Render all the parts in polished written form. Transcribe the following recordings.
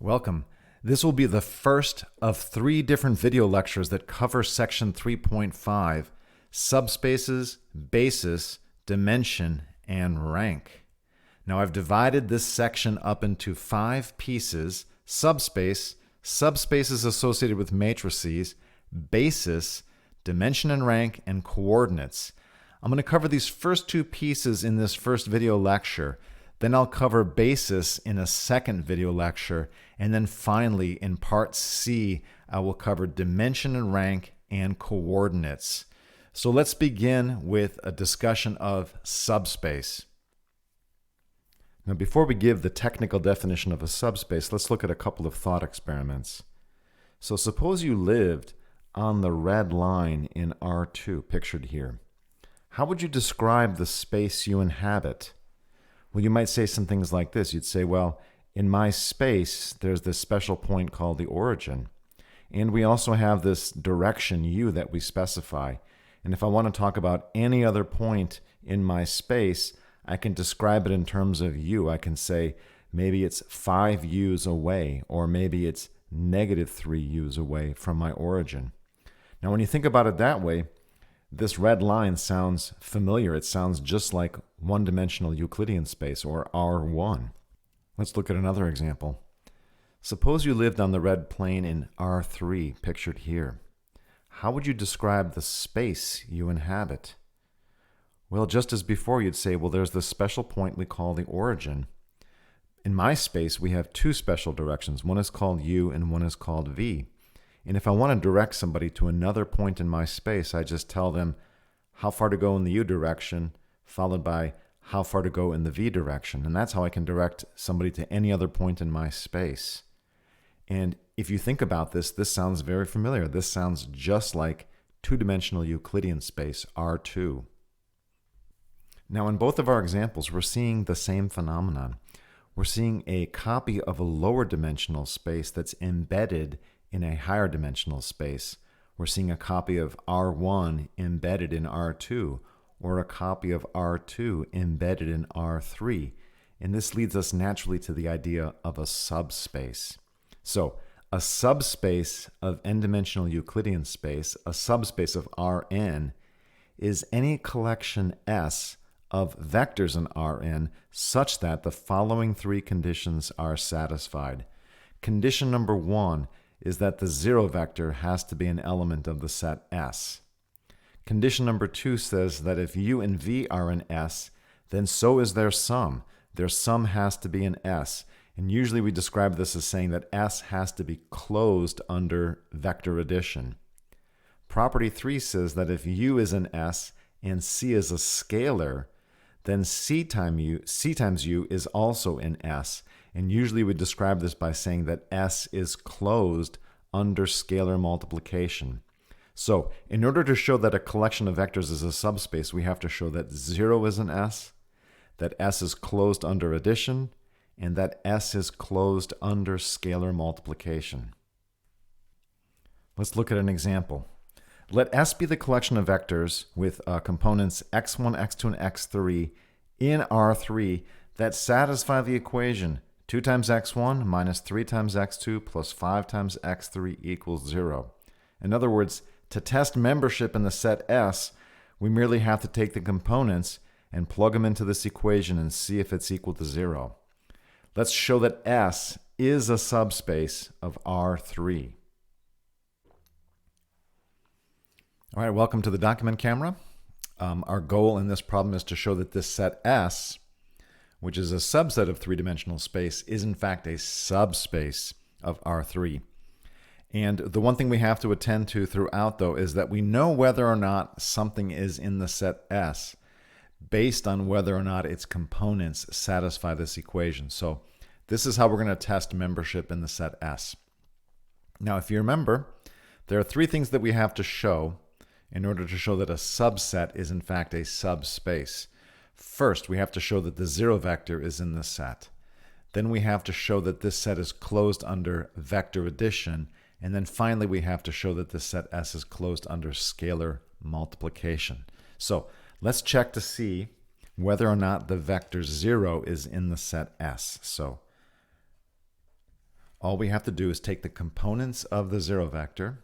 Welcome. This will be the first of 3 different video lectures that cover section 3.5, subspaces, basis, dimension, and rank. Now I've divided this section up into 5 pieces: subspace, subspaces associated with matrices, basis, dimension and rank, and coordinates. I'm going to cover these first 2 pieces in this first video lecture. Then I'll cover basis in a second video lecture. And then finally, in part C, I will cover dimension and rank and coordinates. So let's begin with a discussion of subspace. Now, before we give the technical definition of a subspace, let's look at a couple of thought experiments. So suppose you lived on the red line in R2, pictured here. How would you describe the space you inhabit? Well, you might say some things like this. You'd say, well, in my space, there's this special point called the origin. And we also have this direction u that we specify. And if I want to talk about any other point in my space, I can describe it in terms of u. I can say maybe it's 5 u's away, or maybe it's negative 3 u's away from my origin. Now, when you think about it that way, this red line sounds familiar. It sounds just like one-dimensional Euclidean space, or R1. Let's look at another example. Suppose you lived on the red plane in R3, pictured here. How would you describe the space you inhabit? Well, just as before, you'd say, well, there's this special point we call the origin. In my space, we have 2 special directions. One is called u and one is called v. And if I want to direct somebody to another point in my space, I just tell them how far to go in the u direction, followed by how far to go in the v direction. And that's how I can direct somebody to any other point in my space. And if you think about this, this sounds very familiar. This sounds just like 2-dimensional Euclidean space, R2. Now, in both of our examples, we're seeing the same phenomenon. We're seeing a copy of a lower dimensional space that's embedded in a higher dimensional space. We're seeing a copy of R1 embedded in R2, or a copy of R2 embedded in R3. And this leads us naturally to the idea of a subspace. So, a subspace of n-dimensional Euclidean space, a subspace of Rn, is any collection S of vectors in Rn such that the following 3 conditions are satisfied. Condition number 1 is that the 0 vector has to be an element of the set S. Condition number 2 says that if u and v are in S, then so is their sum. Their sum has to be in S. And usually we describe this as saying that S has to be closed under vector addition. Property 3 says that if u is in S and c is a scalar, then c times u is also in S. And usually we describe this by saying that S is closed under scalar multiplication. So in order to show that a collection of vectors is a subspace, we have to show that 0 is an S, that S is closed under addition, and that S is closed under scalar multiplication. Let's look at an example. Let S be the collection of vectors with components x1, x2, and x3 in R3 that satisfy the equation 2 times x1 minus 3 times x2 plus 5 times x3 equals 0. In other words, to test membership in the set S, we merely have to take the components and plug them into this equation and see if it's equal to 0. Let's show that S is a subspace of R3. All right, welcome to the document camera. Our goal in this problem is to show that this set S, which is a subset of 3-dimensional space, is in fact a subspace of R3. And the one thing we have to attend to throughout, though, is that we know whether or not something is in the set S based on whether or not its components satisfy this equation. So this is how we're going to test membership in the set S. Now, if you remember, there are 3 things that we have to show in order to show that a subset is in fact a subspace. First, we have to show that the 0 vector is in the set. Then we have to show that this set is closed under vector addition. And then finally, we have to show that this set S is closed under scalar multiplication. So let's check to see whether or not the vector 0 is in the set S. So all we have to do is take the components of the zero vector,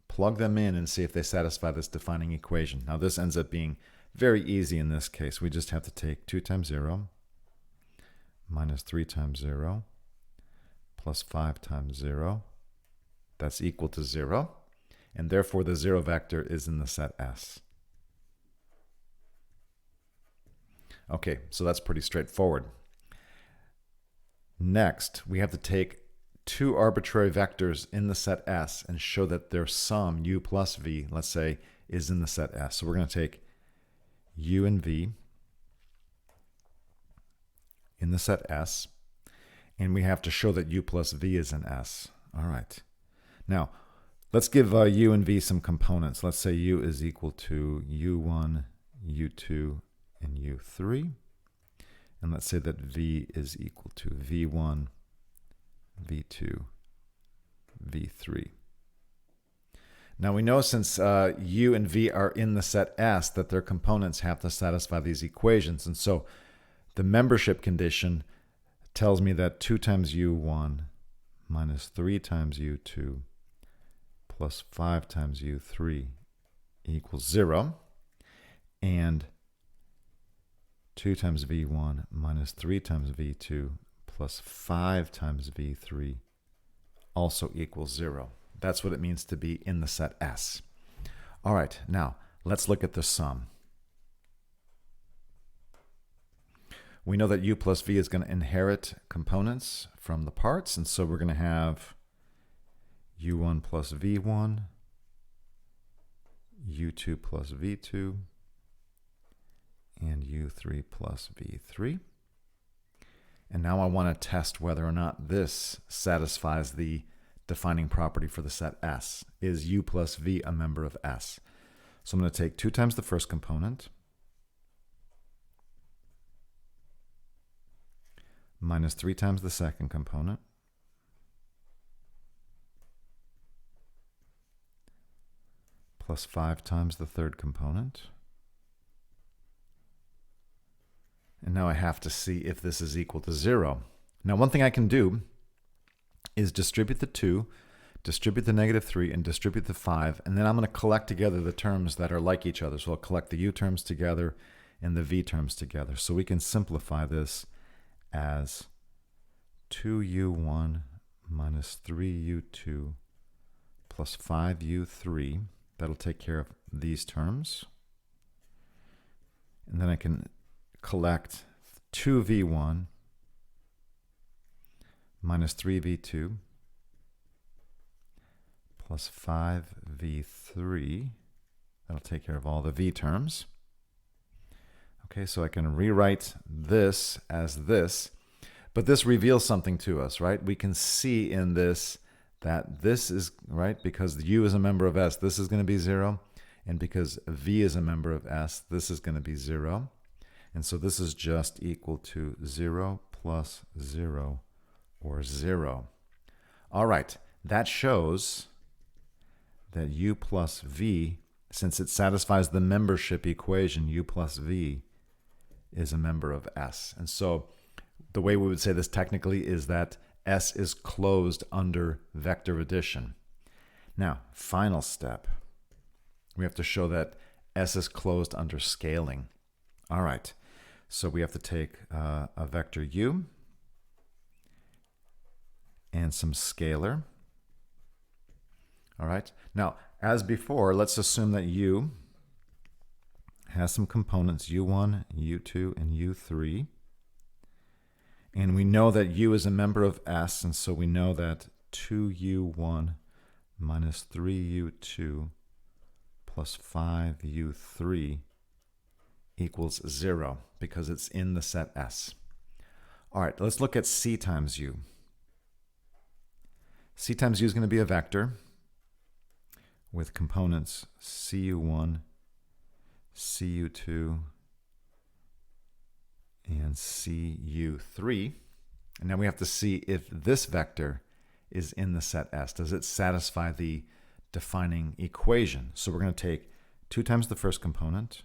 plug them in, and see if they satisfy this defining equation. Now this ends up being very easy in this case. We just have to take 2 times 0 minus 3 times 0 plus 5 times 0. That's equal to 0. And therefore the zero vector is in the set S. Okay, so that's pretty straightforward. Next, we have to take two arbitrary vectors in the set S and show that their sum, u plus v, let's say, is in the set S. So we're going to take u and v in the set S, and we have to show that u plus v is in S. All right. Now, let's give u and v some components. Let's say u is equal to u1, u2, and u3. And let's say that v is equal to v1, v2, v3. Now we know since u and v are in the set S that their components have to satisfy these equations. And so the membership condition tells me that 2 times u1 minus 3 times u2 plus 5 times u3 equals 0. And 2 times v1 minus 3 times v2 plus 5 times v3 also equals 0. That's what it means to be in the set S. All right, now let's look at the sum. We know that u plus v is going to inherit components from the parts, and so we're going to have u1 plus v1, u2 plus v2, and u3 plus v3. And now I want to test whether or not this satisfies the defining property for the set S. Is u plus v a member of S? So I'm going to take 2 times the first component minus 3 times the second component plus 5 times the third component. And now I have to see if this is equal to 0. Now one thing I can do is distribute the 2, distribute the negative 3, and distribute the 5, and then I'm going to collect together the terms that are like each other. So I'll collect the u terms together and the v terms together. So we can simplify this as 2u1 minus 3u2 plus 5u3. That'll take care of these terms. And then I can collect 2v1 minus 3v2 plus 5v3. That'll take care of all the v terms. Okay, so I can rewrite this as this, but this reveals something to us, right? We can see in this that this is, right, because u is a member of S, this is going to be 0, and because v is a member of S, this is going to be 0. And so this is just equal to 0 plus 0 or 0. All right, that shows that u plus v, since it satisfies the membership equation, u plus v is a member of S. And so the way we would say this technically is that S is closed under vector addition. Now, final step. We have to show that S is closed under scaling. All right, so we have to take a vector u and some scalar. All right, now as before, let's assume that u has some components, u1, u2, and u3. And we know that u is a member of S, and so we know that 2u1 minus 3u2 plus 5u3 equals 0 because it's in the set S. All right, let's look at C times u. C times u is going to be a vector with components cu1, cu2, and cu3. And now we have to see if this vector is in the set S. Does it satisfy the defining equation? So we're going to take 2 times the first component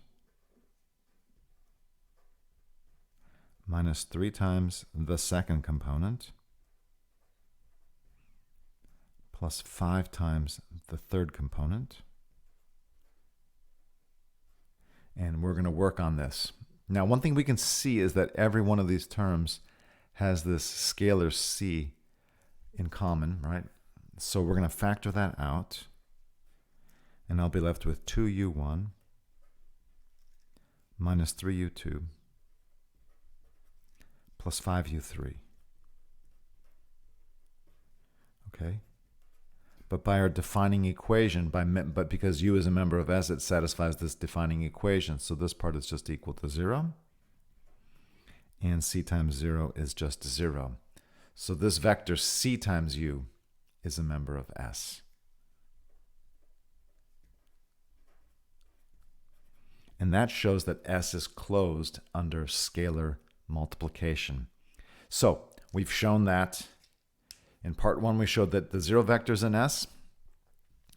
minus 3 times the second component plus 5 times the third component. And we're going to work on this. Now, one thing we can see is that every one of these terms has this scalar c in common, right? So we're going to factor that out. And I'll be left with 2u1 minus 3u2 plus 5u3. Okay? But by our defining equation, but because u is a member of S, it satisfies this defining equation. So this part is just equal to 0. And c times 0 is just 0. So this vector c times u is a member of S. And that shows that S is closed under scalar multiplication. So we've shown that in part 1 we showed that the 0 vector is in S.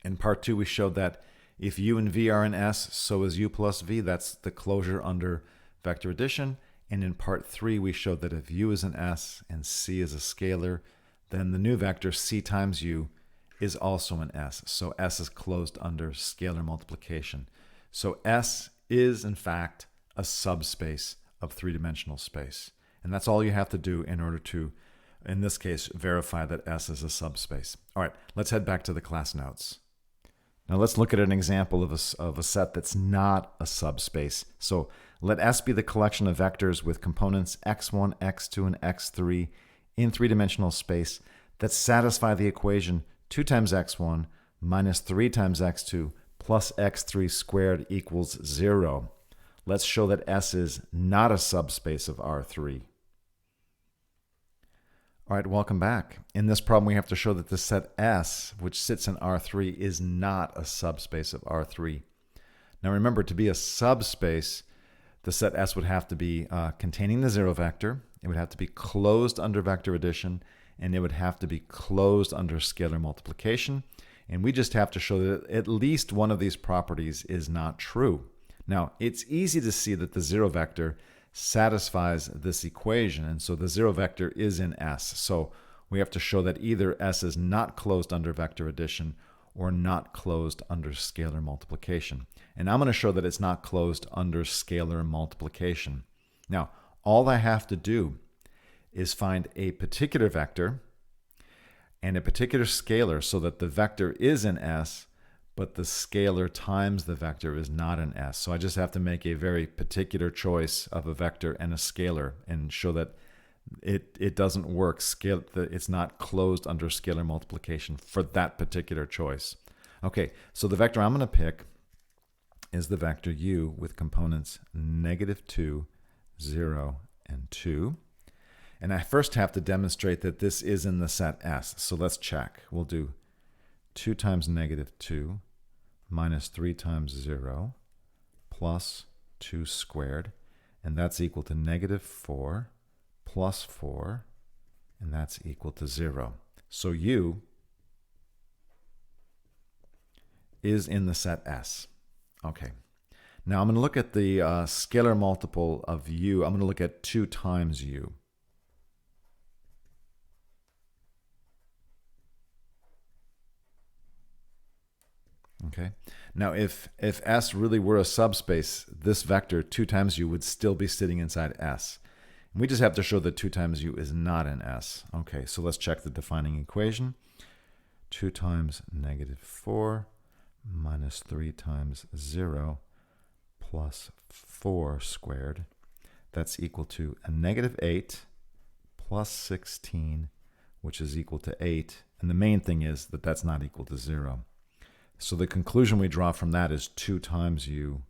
In part 2 we showed that if u and v are in S, so is u plus v. That's the closure under vector addition. And in part 3 we showed that if u is in S and c is a scalar, then the new vector c times u is also in S. So S is closed under scalar multiplication. So S is in fact a subspace of three-dimensional space. And that's all you have to do in order to, in this case, verify that S is a subspace. All right, let's head back to the class notes. Now let's look at an example of a set that's not a subspace. So let S be the collection of vectors with components x1, x2, and x3 in three-dimensional space that satisfy the equation 2 times x1 minus 3 times x2 plus x3 squared equals 0. Let's show that S is not a subspace of R3. All right, welcome back. In this problem, we have to show that the set S, which sits in R3, is not a subspace of R3. Now remember, to be a subspace, the set S would have to be containing the 0 vector, it would have to be closed under vector addition, and it would have to be closed under scalar multiplication. And we just have to show that at least one of these properties is not true. Now, it's easy to see that the 0 vector satisfies this equation, and so the 0 vector is in S. So we have to show that either S is not closed under vector addition or not closed under scalar multiplication. And I'm going to show that it's not closed under scalar multiplication. Now, all I have to do is find a particular vector and a particular scalar so that the vector is in S, but the scalar times the vector is not in S. So I just have to make a very particular choice of a vector and a scalar and show that it doesn't work. It's not closed under scalar multiplication for that particular choice. Okay, so the vector I'm going to pick is the vector u with components -2, 0, and 2. And I first have to demonstrate that this is in the set S. So let's check. We'll do 2 times -2 minus 3 times 0 plus 2 squared. And that's equal to -4 plus 4. And that's equal to 0. So u is in the set S. Okay. Now I'm going to look at the scalar multiple of u. I'm going to look at 2 times u. Okay. Now, if S really were a subspace, this vector 2 times u would still be sitting inside S. And we just have to show that 2 times u is not in S. Okay, so let's check the defining equation. 2 times -4 minus 3 times 0 plus 4 squared. That's equal to a -8 plus 16, which is equal to 8. And the main thing is that that's not equal to 0. So the conclusion we draw from that is 2 times u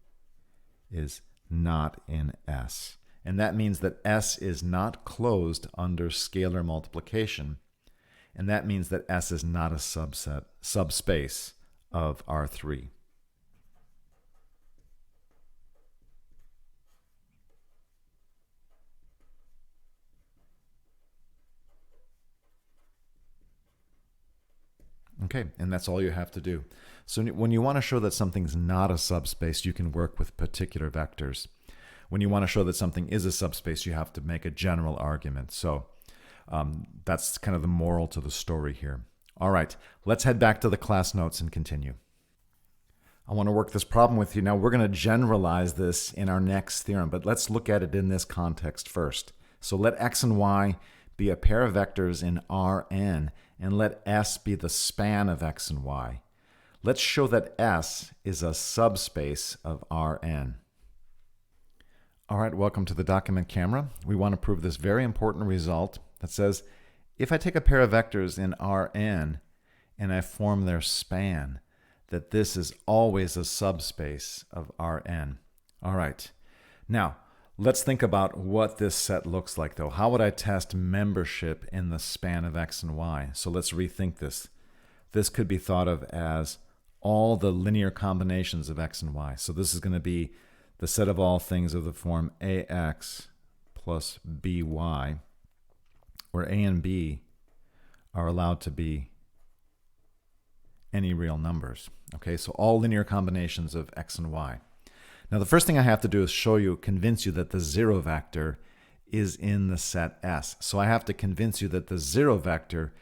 is not in S. And that means that S is not closed under scalar multiplication. And that means that S is not a subspace of R3. Okay, and that's all you have to do. So when you want to show that something's not a subspace, you can work with particular vectors. When you want to show that something is a subspace, you have to make a general argument. So that's kind of the moral to the story here. All right, let's head back to the class notes and continue. I want to work this problem with you. Now, we're going to generalize this in our next theorem, but let's look at it in this context first. So let x and y be a pair of vectors in Rn, and let S be the span of x and y. Let's show that S is a subspace of Rn. All right, welcome to the document camera. We want to prove this very important result that says, if I take a pair of vectors in Rn and I form their span, that this is always a subspace of Rn. All right, now let's think about what this set looks like though. How would I test membership in the span of x and y? So let's rethink this. This could be thought of as all the linear combinations of x and y. So this is going to be the set of all things of the form ax plus by, where a and b are allowed to be any real numbers. Okay, so all linear combinations of x and y. Now the first thing I have to do is convince you that the zero vector is in the set S. So I have to convince you that the zero vector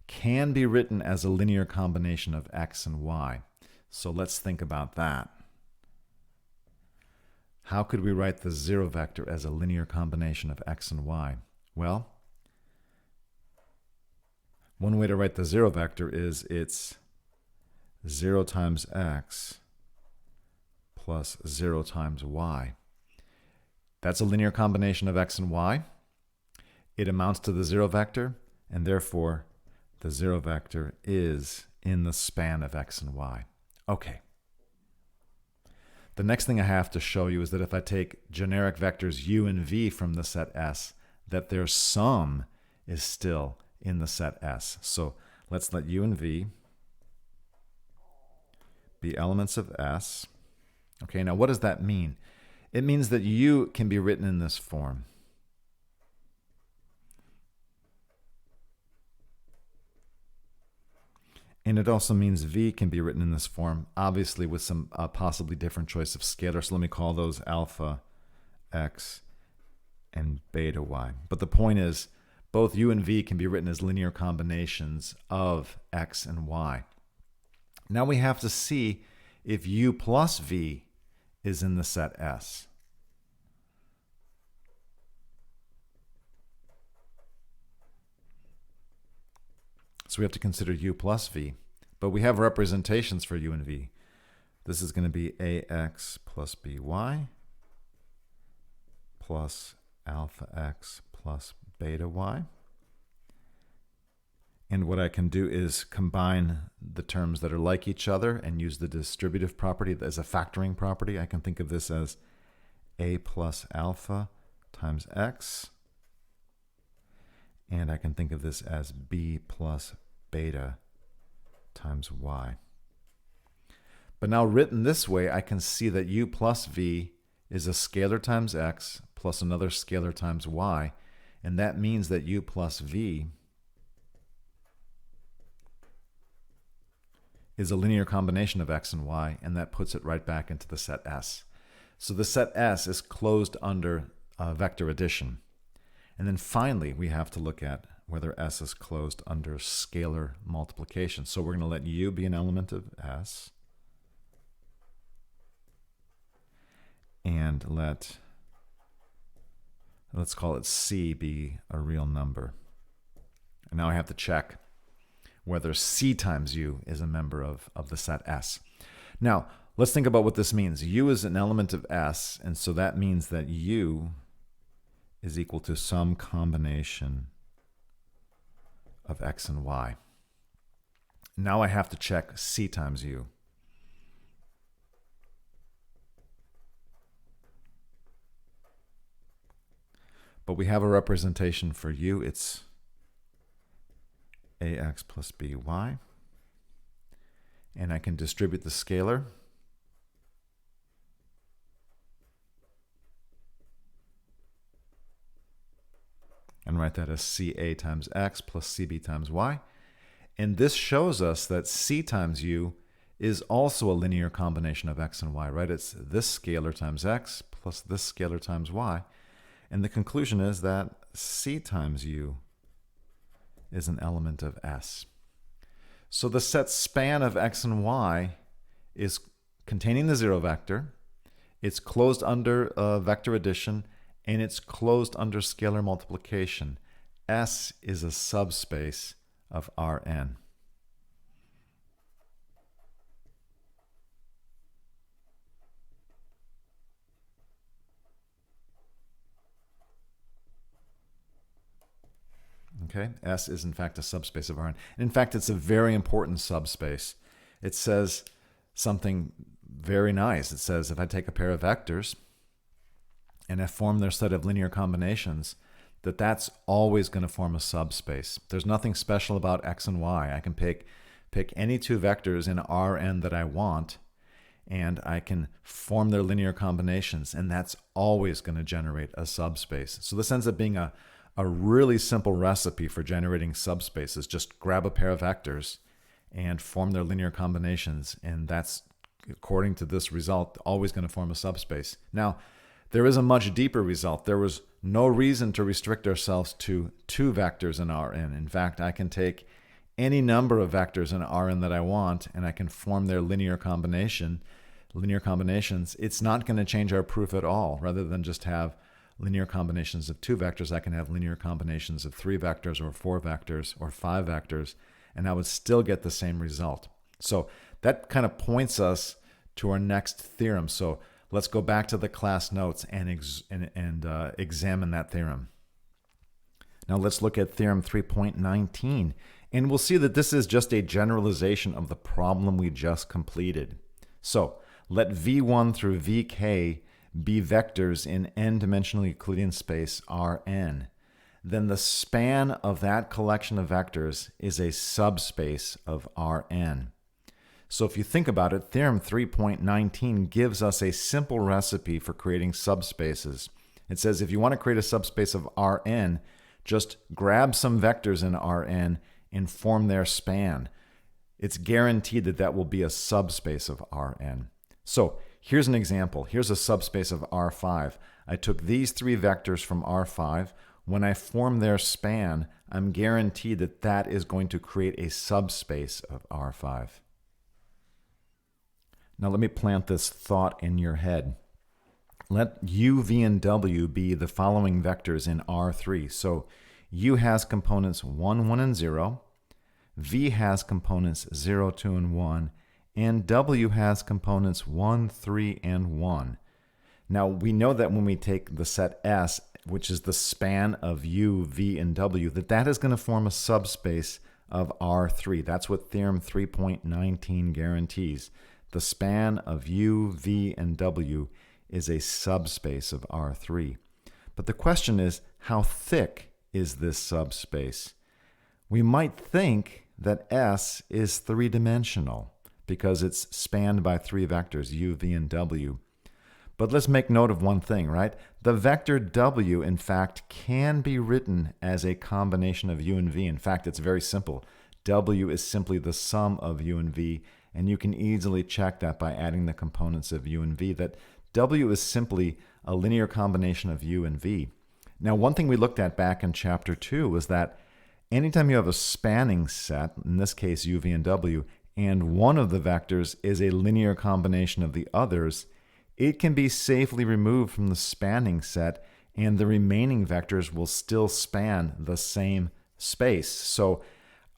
can be written as a linear combination of x and y. So let's think about that. How could we write the zero vector as a linear combination of x and y? Well, one way to write the zero vector is it's 0 times x plus 0 times y. That's a linear combination of x and y. It amounts to the zero vector, and therefore the zero vector is in the span of x and y. Okay. The next thing I have to show you is that if I take generic vectors u and v from the set S, that their sum is still in the set S. So let's let u and v be elements of S. Okay, now what does that mean? It means that u can be written in this form. And it also means v can be written in this form, obviously with some possibly different choice of scalar. So let me call those alpha x and beta y. But the point is, both u and v can be written as linear combinations of x and y. Now we have to see if u plus v is in the set S. So we have to consider u plus v, but we have representations for u and v. This is going to be ax plus by plus alpha x plus beta y. And what I can do is combine the terms that are like each other and use the distributive property as a factoring property. I can think of this as a plus alpha times x. And I can think of this as b plus beta times y. But now written this way, I can see that u plus v is a scalar times x plus another scalar times y. And that means that u plus v is a linear combination of x and y, and that puts it right back into the set S. So the set S is closed under vector addition. And then finally, we have to look at whether S is closed under scalar multiplication. So we're going to let u be an element of S, and let's call it C be a real number. And now I have to check whether C times u is a member of the set S. Now, let's think about what this means. U is an element of S, and so that means that u is equal to some combination of x and y. Now I have to check C times u. But we have a representation for u. It's ax plus by. And I can distribute the scalar. And write that as CA times x plus CB times y. And this shows us that C times u is also a linear combination of x and y, right? It's this scalar times x plus this scalar times y. And the conclusion is that C times u is an element of S. So the set span of x and y is containing the zero vector, it's closed under vector addition, and it's closed under scalar multiplication. S is a subspace of Rn. Okay, S is in fact a subspace of Rn. In fact, it's a very important subspace. It says something very nice. It says if I take a pair of vectors and I form their set of linear combinations, that's always going to form a subspace. There's nothing special about x and y. I can pick any two vectors in Rn that I want, and I can form their linear combinations, and that's always going to generate a subspace. So this ends up being a really simple recipe for generating subspaces. Just grab a pair of vectors and form their linear combinations, and that's, according to this result, always going to form a subspace. Now, there is a much deeper result. There was no reason to restrict ourselves to two vectors in Rn. In fact, I can take any number of vectors in Rn that I want, and I can form their linear combinations. It's not going to change our proof at all. Rather than just have linear combinations of two vectors, I can have linear combinations of three vectors or four vectors or five vectors, and I would still get the same result. So that kind of points us to our next theorem. So let's go back to the class notes and examine that theorem. Now let's look at theorem 3.19, and we'll see that this is just a generalization of the problem we just completed. So let V1 through Vk be vectors in n-dimensional Euclidean space Rn. Then the span of that collection of vectors is a subspace of Rn. So if you think about it, theorem 3.19 gives us a simple recipe for creating subspaces. It says if you want to create a subspace of Rn, just grab some vectors in Rn and form their span. It's guaranteed that will be a subspace of Rn. So here's an example. Here's a subspace of R5. I took these three vectors from R5. When I form their span, I'm guaranteed that is going to create a subspace of R5. Now let me plant this thought in your head. Let U, V, and W be the following vectors in R3. So U has components 1, 1, and 0. V has components 0, 2, and 1. And W has components 1, 3, and 1. Now we know that when we take the set S, which is the span of U, V, and W, that is going to form a subspace of R3. That's what theorem 3.19 guarantees. The span of U, V, and W is a subspace of R3. But the question is, how thick is this subspace? We might think that S is three-dimensional because it's spanned by three vectors, U, V, and W. But let's make note of one thing, right? The vector W, in fact, can be written as a combination of U and V. In fact, it's very simple. W is simply the sum of U and V, and you can easily check that by adding the components of U and V, that W is simply a linear combination of U and V. Now, one thing we looked at back in chapter 2 was that anytime you have a spanning set, in this case U, V, and W, and one of the vectors is a linear combination of the others, it can be safely removed from the spanning set, and the remaining vectors will still span the same space. So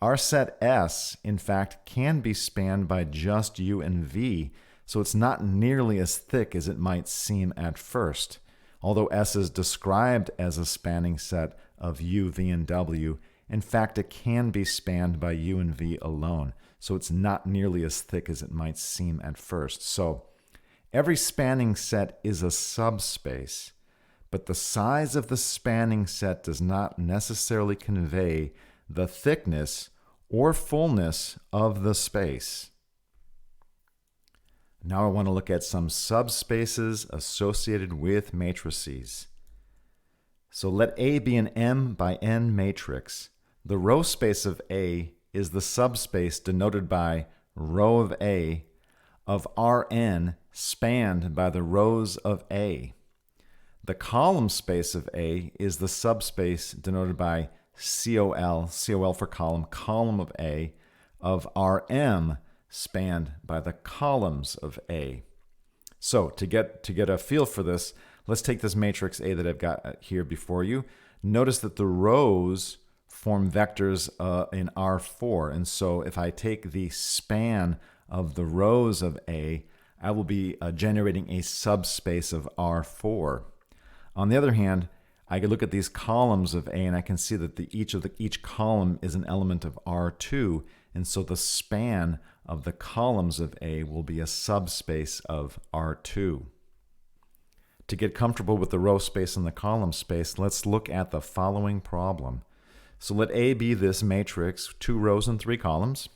our set S, in fact, can be spanned by just U and V, so it's not nearly as thick as it might seem at first. Although S is described as a spanning set of U, V, and W, in fact, it can be spanned by U and V alone, so it's not nearly as thick as it might seem at first. So every spanning set is a subspace, but the size of the spanning set does not necessarily convey the thickness or fullness of the space. Now I want to look at some subspaces associated with matrices. So let A be an M by N matrix. The row space of A is the subspace denoted by row of A of Rn spanned by the rows of A. The column space of A is the subspace denoted by COL for column of A, of Rm spanned by the columns of A. So to get a feel for this, let's take this matrix A that I've got here before you. Notice that the rows form vectors in R4. And so if I take the span of the rows of A, I will be generating a subspace of R4. On the other hand, I can look at these columns of A and I can see that each column is an element of R2. And so the span of the columns of A will be a subspace of R2. To get comfortable with the row space and the column space, let's look at the following problem. So let A be this matrix, 2 rows and 3 columns.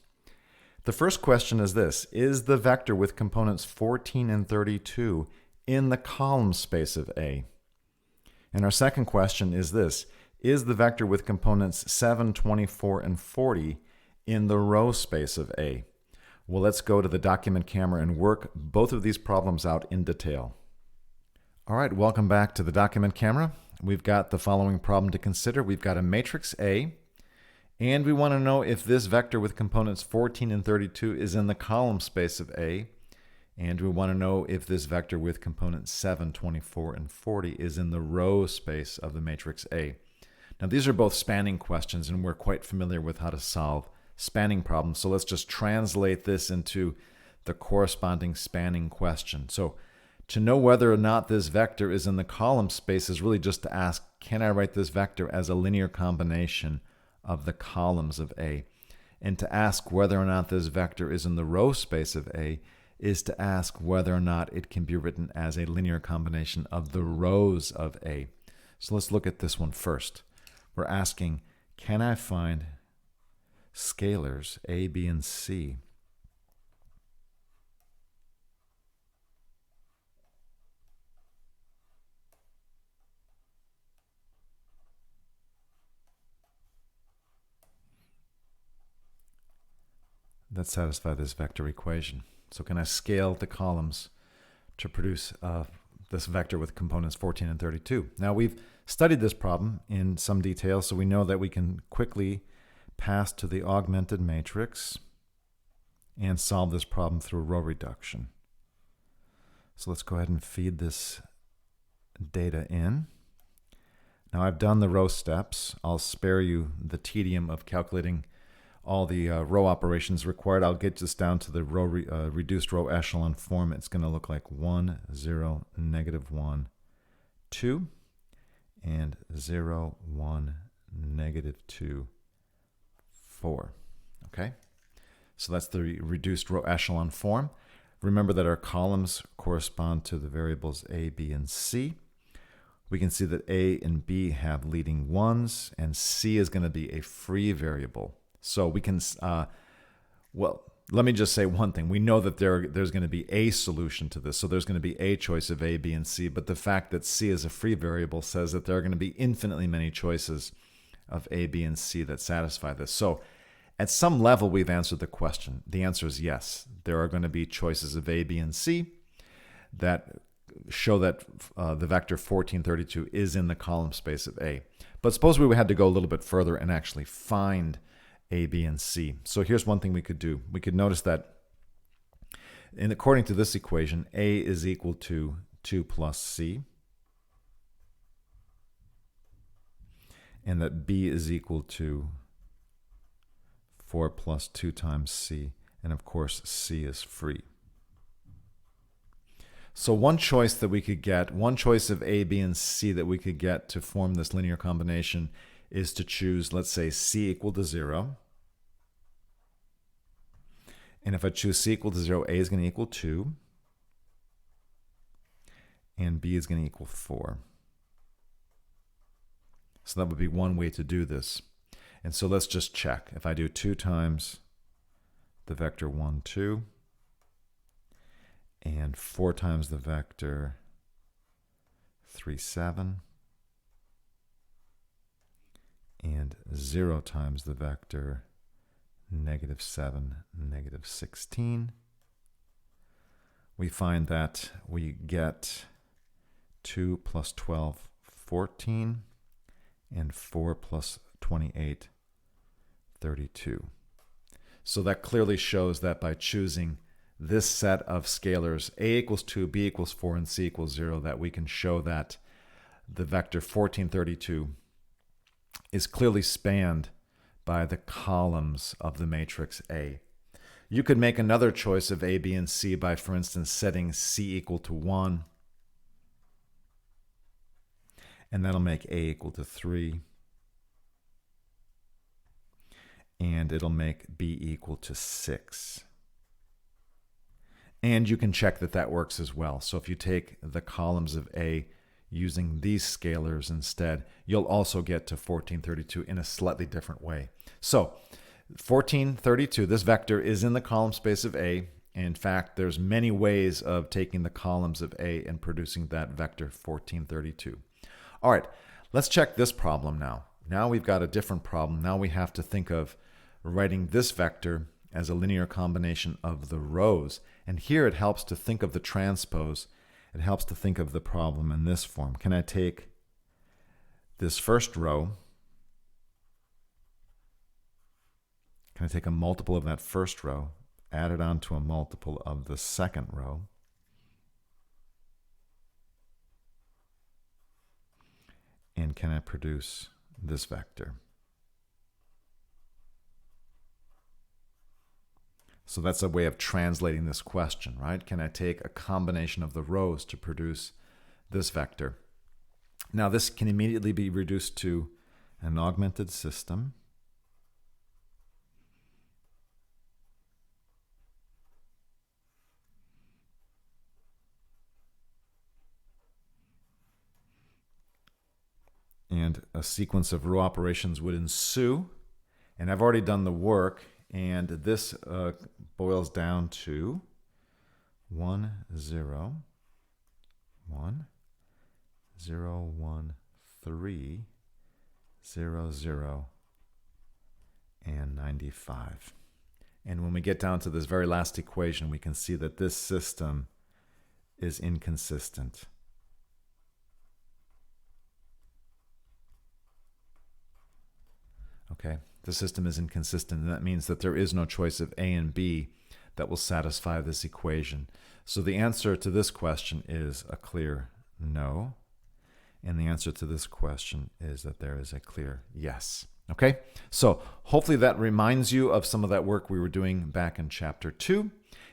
The first question is this: is the vector with components 14 and 32 in the column space of A? And our second question is this: is the vector with components 7, 24, and 40 in the row space of A? Well, let's go to the document camera and work both of these problems out in detail. All right, welcome back to the document camera. We've got the following problem to consider. We've got a matrix A, and we want to know if this vector with components 14 and 32 is in the column space of A, and we want to know if this vector with components 7, 24, and 40 is in the row space of the matrix A. Now, these are both spanning questions, and we're quite familiar with how to solve spanning problems, so let's just translate this into the corresponding spanning question. So to know whether or not this vector is in the column space is really just to ask, can I write this vector as a linear combination of the columns of A? And to ask whether or not this vector is in the row space of A is to ask whether or not it can be written as a linear combination of the rows of A. So let's look at this one first. We're asking, can I find scalars A, B, and C that satisfy this vector equation? So can I scale the columns to produce this vector with components 14 and 32? Now, we've studied this problem in some detail, so we know that we can quickly pass to the augmented matrix and solve this problem through row reduction. So let's go ahead and feed this data in. Now, I've done the row steps. I'll spare you the tedium of calculating all the row operations required. I'll get this down to the reduced row echelon form. It's going to look like 1, 0, negative 1, 2, and 0, 1, negative 2, 4. Okay? So that's the reduced row echelon form. Remember that our columns correspond to the variables A, B, and C. We can see that A and B have leading ones, and C is going to be a free variable. So we can, well, let me just say one thing. We know that there's going to be a solution to this. So there's going to be a choice of A, B, and C. But the fact that C is a free variable says that there are going to be infinitely many choices of A, B, and C that satisfy this. So at some level, we've answered the question. The answer is yes. There are going to be choices of A, B, and C that show that the vector 1432 is in the column space of A. But suppose we had to go a little bit further and actually find A, B, and C. So here's one thing we could do. We could notice that according to this equation, A is equal to 2 plus C, and that B is equal to 4 plus 2 times C, and of course C is free. So one choice that we could get, one choice of A, B, and C that we could get to form this linear combination is to choose, let's say, C equal to 0. And if I choose C equal to 0, A is going to equal 2, and B is going to equal 4. So that would be one way to do this. And so let's just check. If I do 2 times the vector 1, 2, and 4 times the vector 3, 7, and 0 times the vector negative 7, negative 16, we find that we get 2 plus 12, 14, and 4 plus 28, 32. So that clearly shows that by choosing this set of scalars, a equals 2, b equals 4, and c equals 0, that we can show that the vector 1432 is clearly spanned by the columns of the matrix A. You could make another choice of A, B, and C by, for instance, setting C equal to 1. And that'll make A equal to 3. And it'll make B equal to 6. And you can check that that works as well. So if you take the columns of A using these scalars instead, you'll also get to 1432 in a slightly different way. So 1432, this vector is in the column space of A. In fact, there's many ways of taking the columns of A and producing that vector 1432. All right, let's check this problem now. Now we've got a different problem. Now we have to think of writing this vector as a linear combination of the rows. And here it helps to think of the transpose. It helps to think of the problem in this form. Can I take this first row? Can I take a multiple of that first row, add it on to a multiple of the second row? And can I produce this vector? So that's a way of translating this question, right? Can I take a combination of the rows to produce this vector? Now this can immediately be reduced to an augmented system. And a sequence of row operations would ensue. And I've already done the work, and this boils down to 1, 0, 1, 0, 1, 3, 0, 0, and 95. And when we get down to this very last equation, we can see that this system is inconsistent. Okay, the system is inconsistent, and that means that there is no choice of A and B that will satisfy this equation. So the answer to this question is a clear no, and the answer to this question is that there is a clear yes. Okay, so hopefully that reminds you of some of that work we were doing back in chapter 2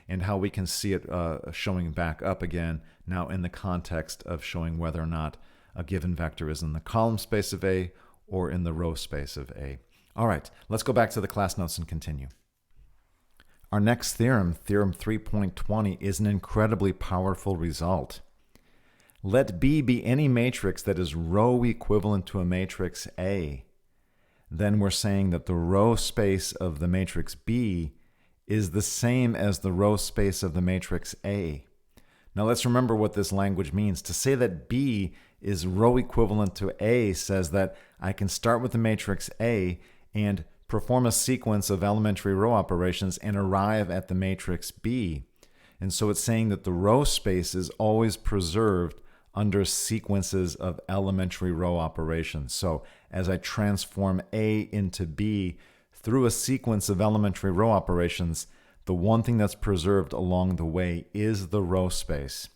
and how we can see it showing back up again now in the context of showing whether or not a given vector is in the column space of A or in the row space of A. All right, let's go back to the class notes and continue. Our next theorem, theorem 3.20, is an incredibly powerful result. Let B be any matrix that is row equivalent to a matrix A. Then we're saying that the row space of the matrix B is the same as the row space of the matrix A. Now let's remember what this language means. To say that B is row equivalent to A says that I can start with the matrix A and perform a sequence of elementary row operations and arrive at the matrix B. And so it's saying that the row space is always preserved under sequences of elementary row operations. So as I transform A into B through a sequence of elementary row operations, the one thing that's preserved along the way is the row space.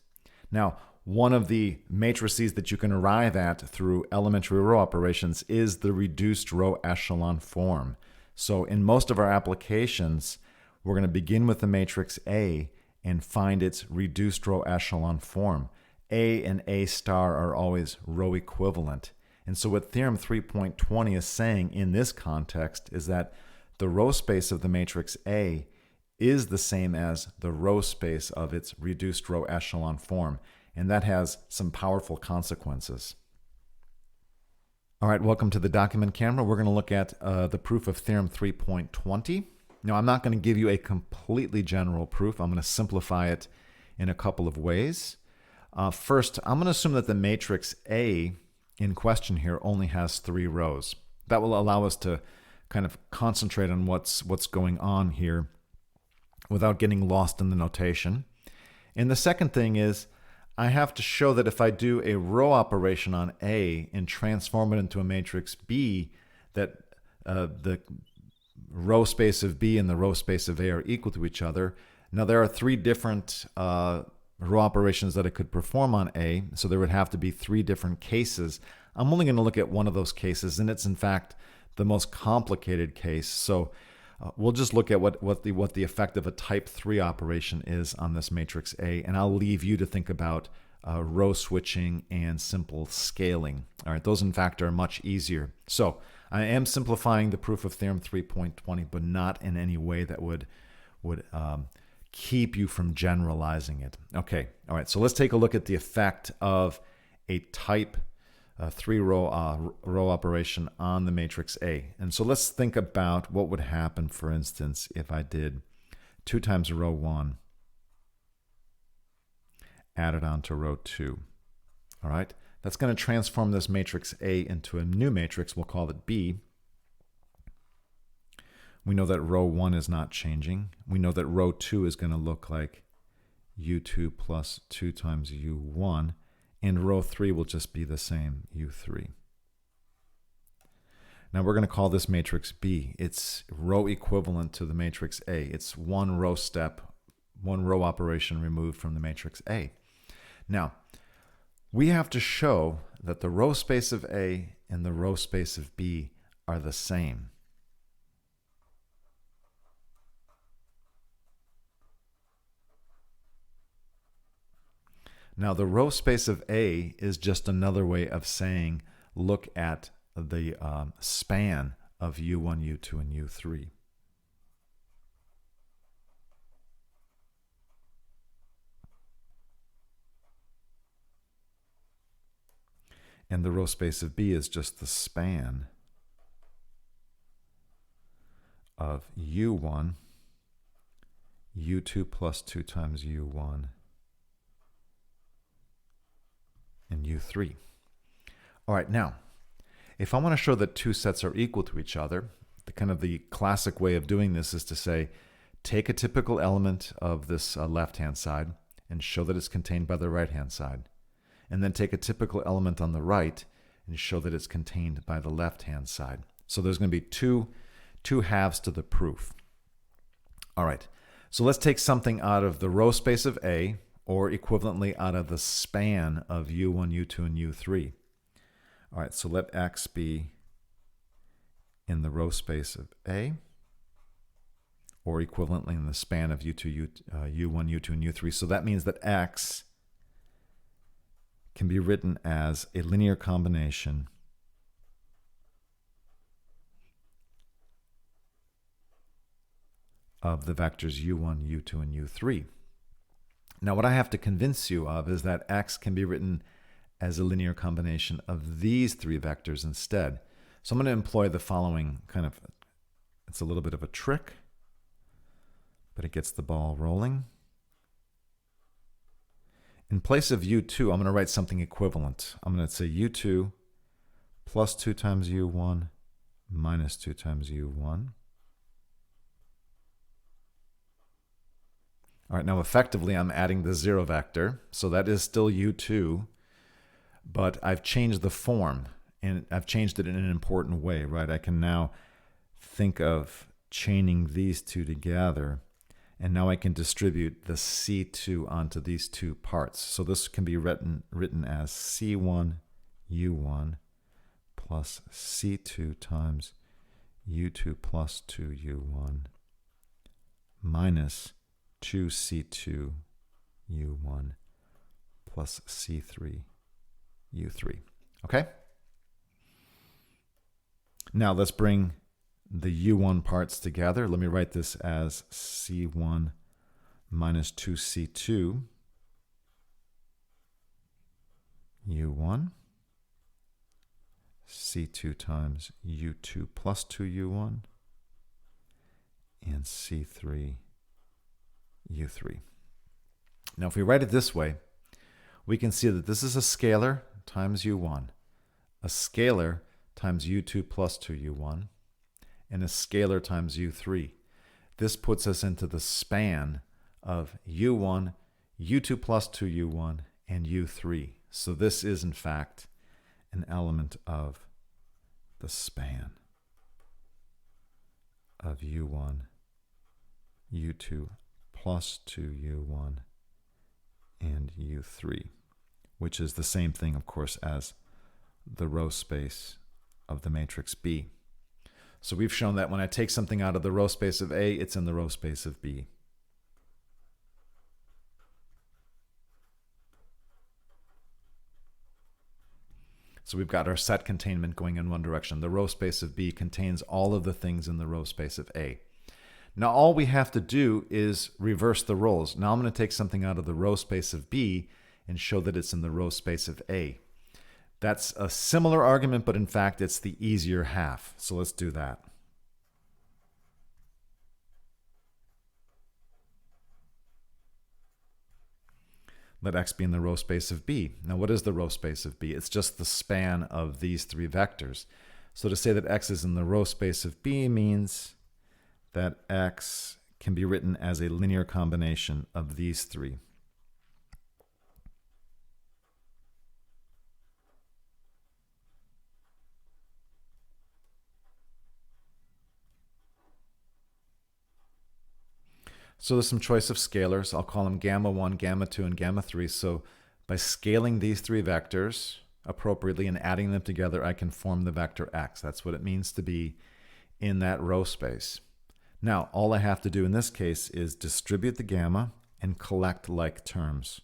Now, one of the matrices that you can arrive at through elementary row operations is the reduced row echelon form. So in most of our applications, we're going to begin with the matrix A and find its reduced row echelon form. A and A star are always row equivalent. And so what theorem 3.20 is saying in this context is that the row space of the matrix A is the same as the row space of its reduced row echelon form. And that has some powerful consequences. All right, welcome to the document camera. We're going to look at the proof of theorem 3.20. Now, I'm not going to give you a completely general proof. I'm going to simplify it in a couple of ways. First, I'm going to assume that the matrix A in question here only has 3 rows. That will allow us to kind of concentrate on what's going on here without getting lost in the notation. And the second thing is, I have to show that if I do a row operation on A and transform it into a matrix B, that the row space of B and the row space of A are equal to each other. Now there are three different row operations that I could perform on A, so there would have to be three different cases. I'm only going to look at one of those cases, and it's in fact the most complicated case. So we'll just look at what the effect of a type 3 operation is on this matrix A, and I'll leave you to think about row switching and simple scaling. All right, those in fact are much easier. So I am simplifying the proof of theorem 3.20, but not in any way that would keep you from generalizing it. Okay, all right, so let's take a look at the effect of a type 3 row operation on the matrix A. And so let's think about what would happen, for instance, if I did 2 times row 1 added on to row 2. All right, that's going to transform this matrix A into a new matrix. We'll call it B. We know that row 1 is not changing. We know that row 2 is going to look like U2 plus 2 times U1. And row 3 will just be the same, U3. Now we're going to call this matrix B. It's row equivalent to the matrix A. It's one row step, one row operation removed from the matrix A. Now, we have to show that the row space of A and the row space of B are the same. Now, the row space of A is just another way of saying, look at the span of U1, U2, and U3. And the row space of B is just the span of U1, U2 plus 2 times U1, and U3. All right, now, if I want to show that two sets are equal to each other, the classic way of doing this is to say, take a typical element of this left-hand side and show that it's contained by the right-hand side. And then take a typical element on the right and show that it's contained by the left-hand side. So there's going to be two halves to the proof. All right, so let's take something out of the row space of A, or equivalently out of the span of U1, U2, and U3. All right, so let X be in the row space of A, or equivalently in the span of U1, U2, and U3. So that means that X can be written as a linear combination of the vectors U1, U2, and U3. Now, what I have to convince you of is that X can be written as a linear combination of these three vectors instead. So I'm going to employ the following it's a little bit of a trick, but it gets the ball rolling. In place of U2, I'm going to write something equivalent. I'm going to say U2 plus 2 times U1 minus 2 times U1. All right, now effectively I'm adding the 0 vector, so that is still U2, but I've changed the form, and I've changed it in an important way, right? I can now think of chaining these two together, and now I can distribute the C2 onto these two parts. So this can be written as C1 U1 plus C2 times U2 plus 2 U1 minus 2C2 U1 plus C3 U3. Okay? Now let's bring the U1 parts together. Let me write this as C1 minus 2C2 U1 C2 times U2 plus 2 U1 and C3 U3. Now if we write it this way, we can see that this is a scalar times U1, a scalar times U2 plus 2 U1, and a scalar times U3. This puts us into the span of U1, U2 plus 2 U1, and U3. So this is in fact an element of the span of u1, u2 plus 2u1 and u3, which is the same thing, of course, as the row space of the matrix B. So we've shown that when I take something out of the row space of A, it's in the row space of B. So we've got our set containment going in one direction. The row space of B contains all of the things in the row space of A. Now all we have to do is reverse the roles. Now I'm going to take something out of the row space of B and show that it's in the row space of A. That's a similar argument, but in fact it's the easier half. So let's do that. Let X be in the row space of B. Now what is the row space of B? It's just the span of these three vectors. So to say that X is in the row space of B means that X can be written as a linear combination of these three. So there's some choice of scalars. I'll call them gamma 1, gamma 2, and gamma 3. So by scaling these three vectors appropriately and adding them together, I can form the vector X. That's what it means to be in that row space. Now, all I have to do in this case is distribute the gamma and collect like terms.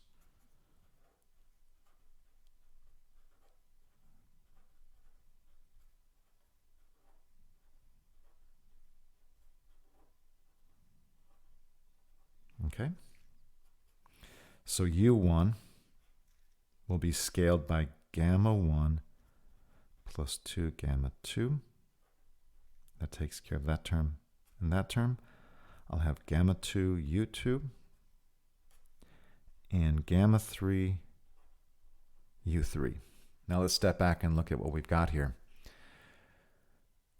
Okay, so u1 will be scaled by gamma 1 plus 2 gamma 2. That takes care of that term and that term. I'll have gamma 2 u2 and gamma 3 u3. Now let's step back and look at what we've got here.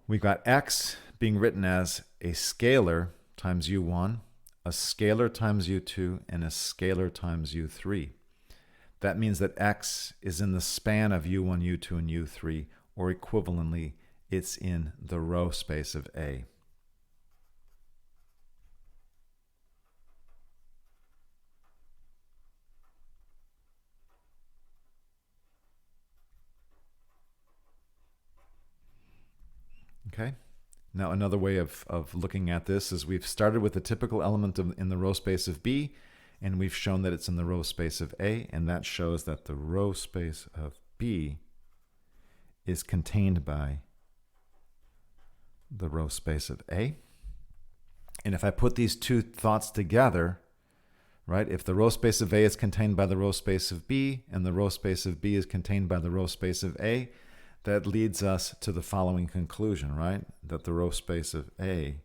We've got X being written as a scalar times u1, a scalar times u2, and a scalar times u3. That means that X is in the span of u1, u2, and u3, or equivalently, it's in the row space of A. Okay? Now another way of looking at this is we've started with a typical element in the row space of B, and we've shown that it's in the row space of A, and that shows that the row space of B is contained by the row space of A. And if I put these two thoughts together, right, if the row space of A is contained by the row space of B, and the row space of B is contained by the row space of A, that leads us to the following conclusion, right? That the row space of A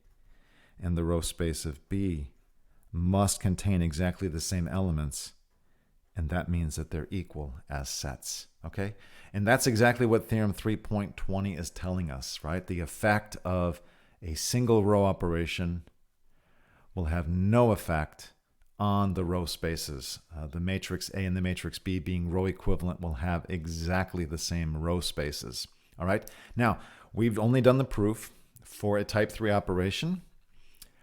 and the row space of B must contain exactly the same elements, and that means that they're equal as sets, okay? And that's exactly what theorem 3.20 is telling us, right? The effect of a single row operation will have no effect on the row spaces. The matrix A and the matrix B being row equivalent will have exactly the same row spaces. All right. Now, we've only done the proof for a type 3 operation.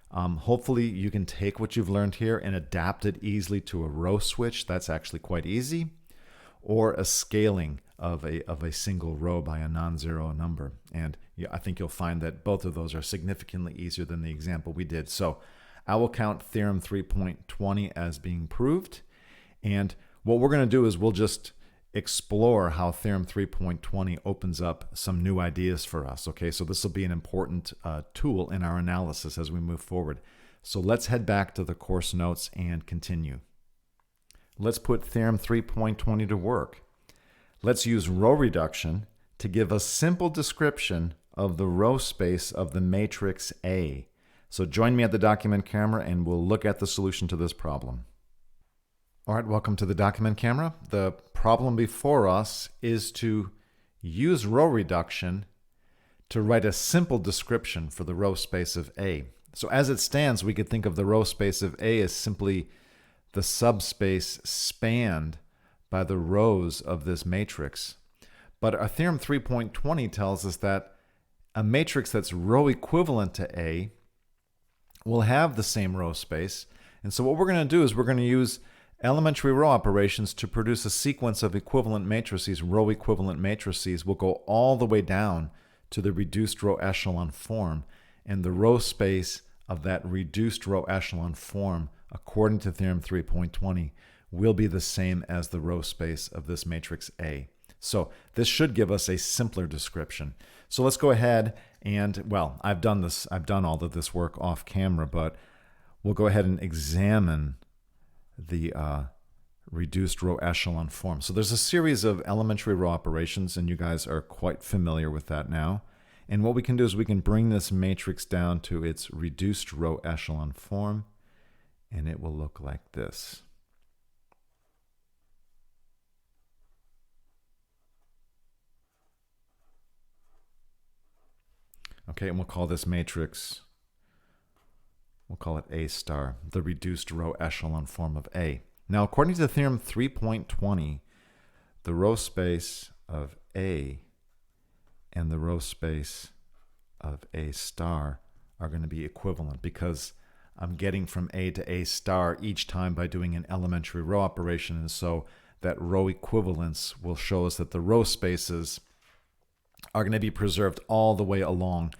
Hopefully you can take what you've learned here and adapt it easily to a row switch. That's actually quite easy. Or a scaling of a single row by a non-zero number. And I think you'll find that both of those are significantly easier than the example we did. So I will count theorem 3.20 as being proved. And what we're going to do is we'll just explore how theorem 3.20 opens up some new ideas for us. Okay, so this will be an important tool in our analysis as we move forward. So let's head back to the course notes and continue. Let's put theorem 3.20 to work. Let's use row reduction to give a simple description of the row space of the matrix A. So join me at the document camera and we'll look at the solution to this problem. All right, welcome to the document camera. The problem before us is to use row reduction to write a simple description for the row space of A. So as it stands, we could think of the row space of A as simply the subspace spanned by the rows of this matrix. But our theorem 3.20 tells us that a matrix that's row equivalent to A will have the same row space. And so what we're going to do is we're going to use elementary row operations to produce a sequence of equivalent matrices, row equivalent matrices. Will go all the way down to the reduced row echelon form. And the row space of that reduced row echelon form, according to theorem 3.20, will be the same as the row space of this matrix A. So this should give us a simpler description. So let's go ahead and, well, I've done all of this work off camera, but we'll go ahead and examine the reduced row echelon form. So there's a series of elementary row operations, and you guys are quite familiar with that now. And what we can do is we can bring this matrix down to its reduced row echelon form, and it will look like this. Okay, and we'll call this matrix, we'll call it A star, the reduced row echelon form of A. Now, according to theorem 3.20, the row space of A and the row space of A star are going to be equivalent because I'm getting from A to A star each time by doing an elementary row operation. And so that row equivalence will show us that the row spaces are going to be preserved all the way along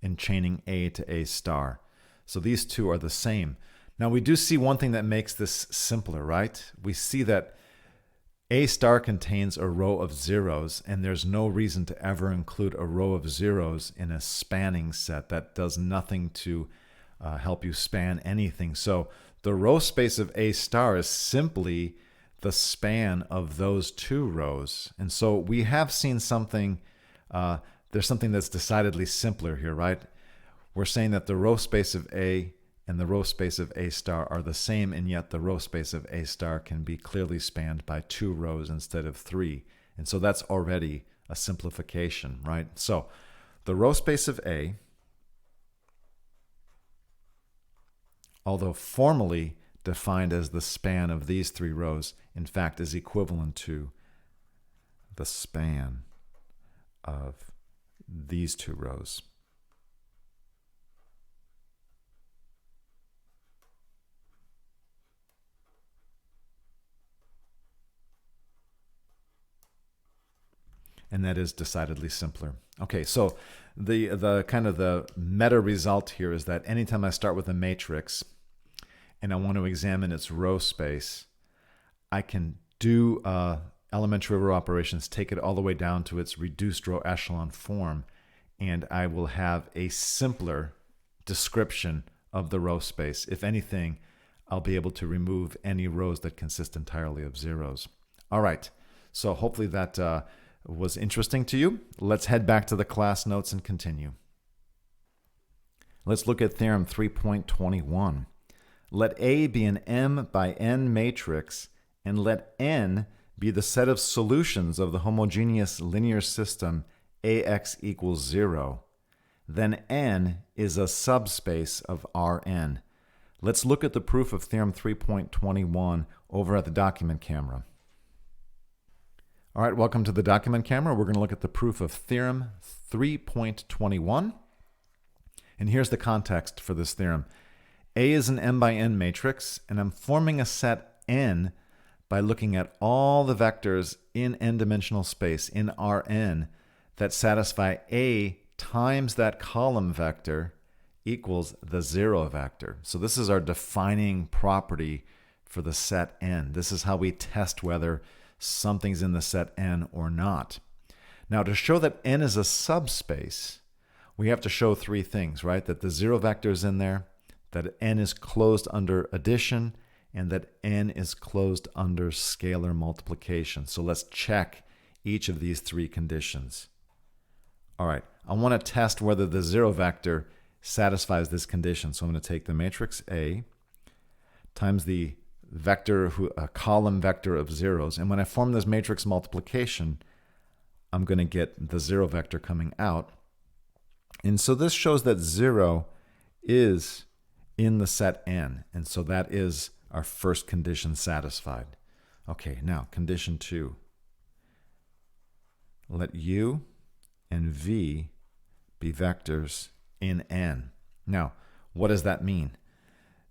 in chaining A to A star. So these two are the same. Now we do see one thing that makes this simpler, right? We see that A star contains a row of zeros, and there's no reason to ever include a row of zeros in a spanning set. That does nothing to help you span anything. So the row space of A star is simply the span of those two rows. And so we have seen something, there's something that's decidedly simpler here, right? We're saying that the row space of A and the row space of A star are the same, and yet the row space of A star can be clearly spanned by two rows instead of three. And so that's already a simplification, right? So the row space of A, although formally defined as the span of these three rows, in fact is equivalent to the span of these two rows. And that is decidedly simpler. Okay, so the kind of the meta result here is that anytime I start with a matrix and I want to examine its row space, I can do elementary row operations, take it all the way down to its reduced row echelon form, and I will have a simpler description of the row space. If anything, I'll be able to remove any rows that consist entirely of zeros. All right, so hopefully that was interesting to you. Let's head back to the class notes and continue. Let's look at theorem 3.21. Let A be an M by N matrix, and let N be the set of solutions of the homogeneous linear system AX equals 0. Then N is a subspace of Rn. Let's look at the proof of theorem 3.21 over at the document camera. All right, welcome to the document camera. We're going to look at the proof of theorem 3.21. And here's the context for this theorem. A is an M by N matrix, and I'm forming a set N by looking at all the vectors in n-dimensional space, in Rn, that satisfy A times that column vector equals the zero vector. So this is our defining property for the set N. This is how we test whether something's in the set N or not. Now, to show that N is a subspace, we have to show three things, right? That the zero vector is in there, that N is closed under addition, and that N is closed under scalar multiplication. So let's check each of these three conditions. All right, I want to test whether the zero vector satisfies this condition. So I'm going to take the matrix A times the vector, a column vector of zeros. And when I form this matrix multiplication, I'm going to get the zero vector coming out. And so this shows that 0 is in the set N. And so that is our first condition satisfied. Okay, now condition 2. Let U and V be vectors in N. Now, what does that mean?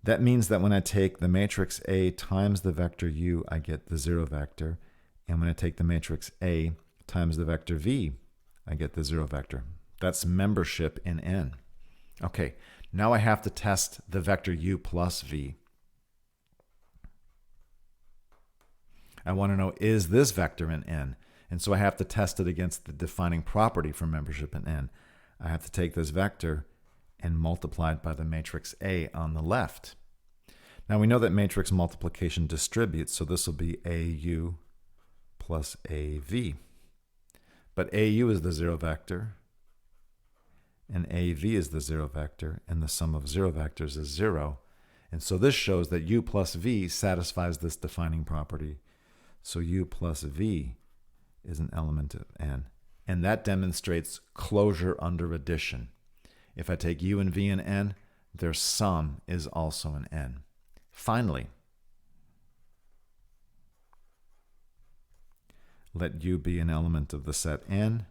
That means that when I take the matrix A times the vector U, I get the 0 vector. And when I take the matrix A times the vector V, I get the 0 vector. That's membership in N. Okay, now I have to test the vector U plus V. I want to know, is this vector in N? And so I have to test it against the defining property for membership in N. I have to take this vector and multiply it by the matrix A on the left. Now we know that matrix multiplication distributes, so this will be AU plus AV. But AU is the 0 vector, and AV is the 0 vector, and the sum of 0 vectors is 0. And so this shows that U plus V satisfies this defining property. So U plus V is an element of N. And that demonstrates closure under addition. If I take U and V in N, their sum is also in N. Finally, let U be an element of the set N,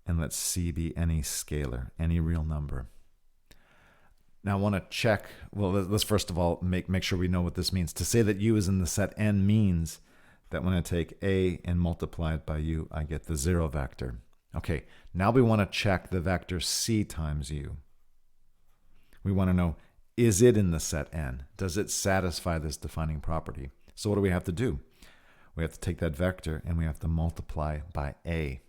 and let C be any scalar, any real number. Now I want to check, well, let's first of all make sure we know what this means. To say that U is in the set N means that when I take A and multiply it by U, I get the 0 vector. Okay, now we want to check the vector C times U. We want to know, is it in the set N? Does it satisfy this defining property? So what do we have to do? We have to take that vector and we have to multiply by A.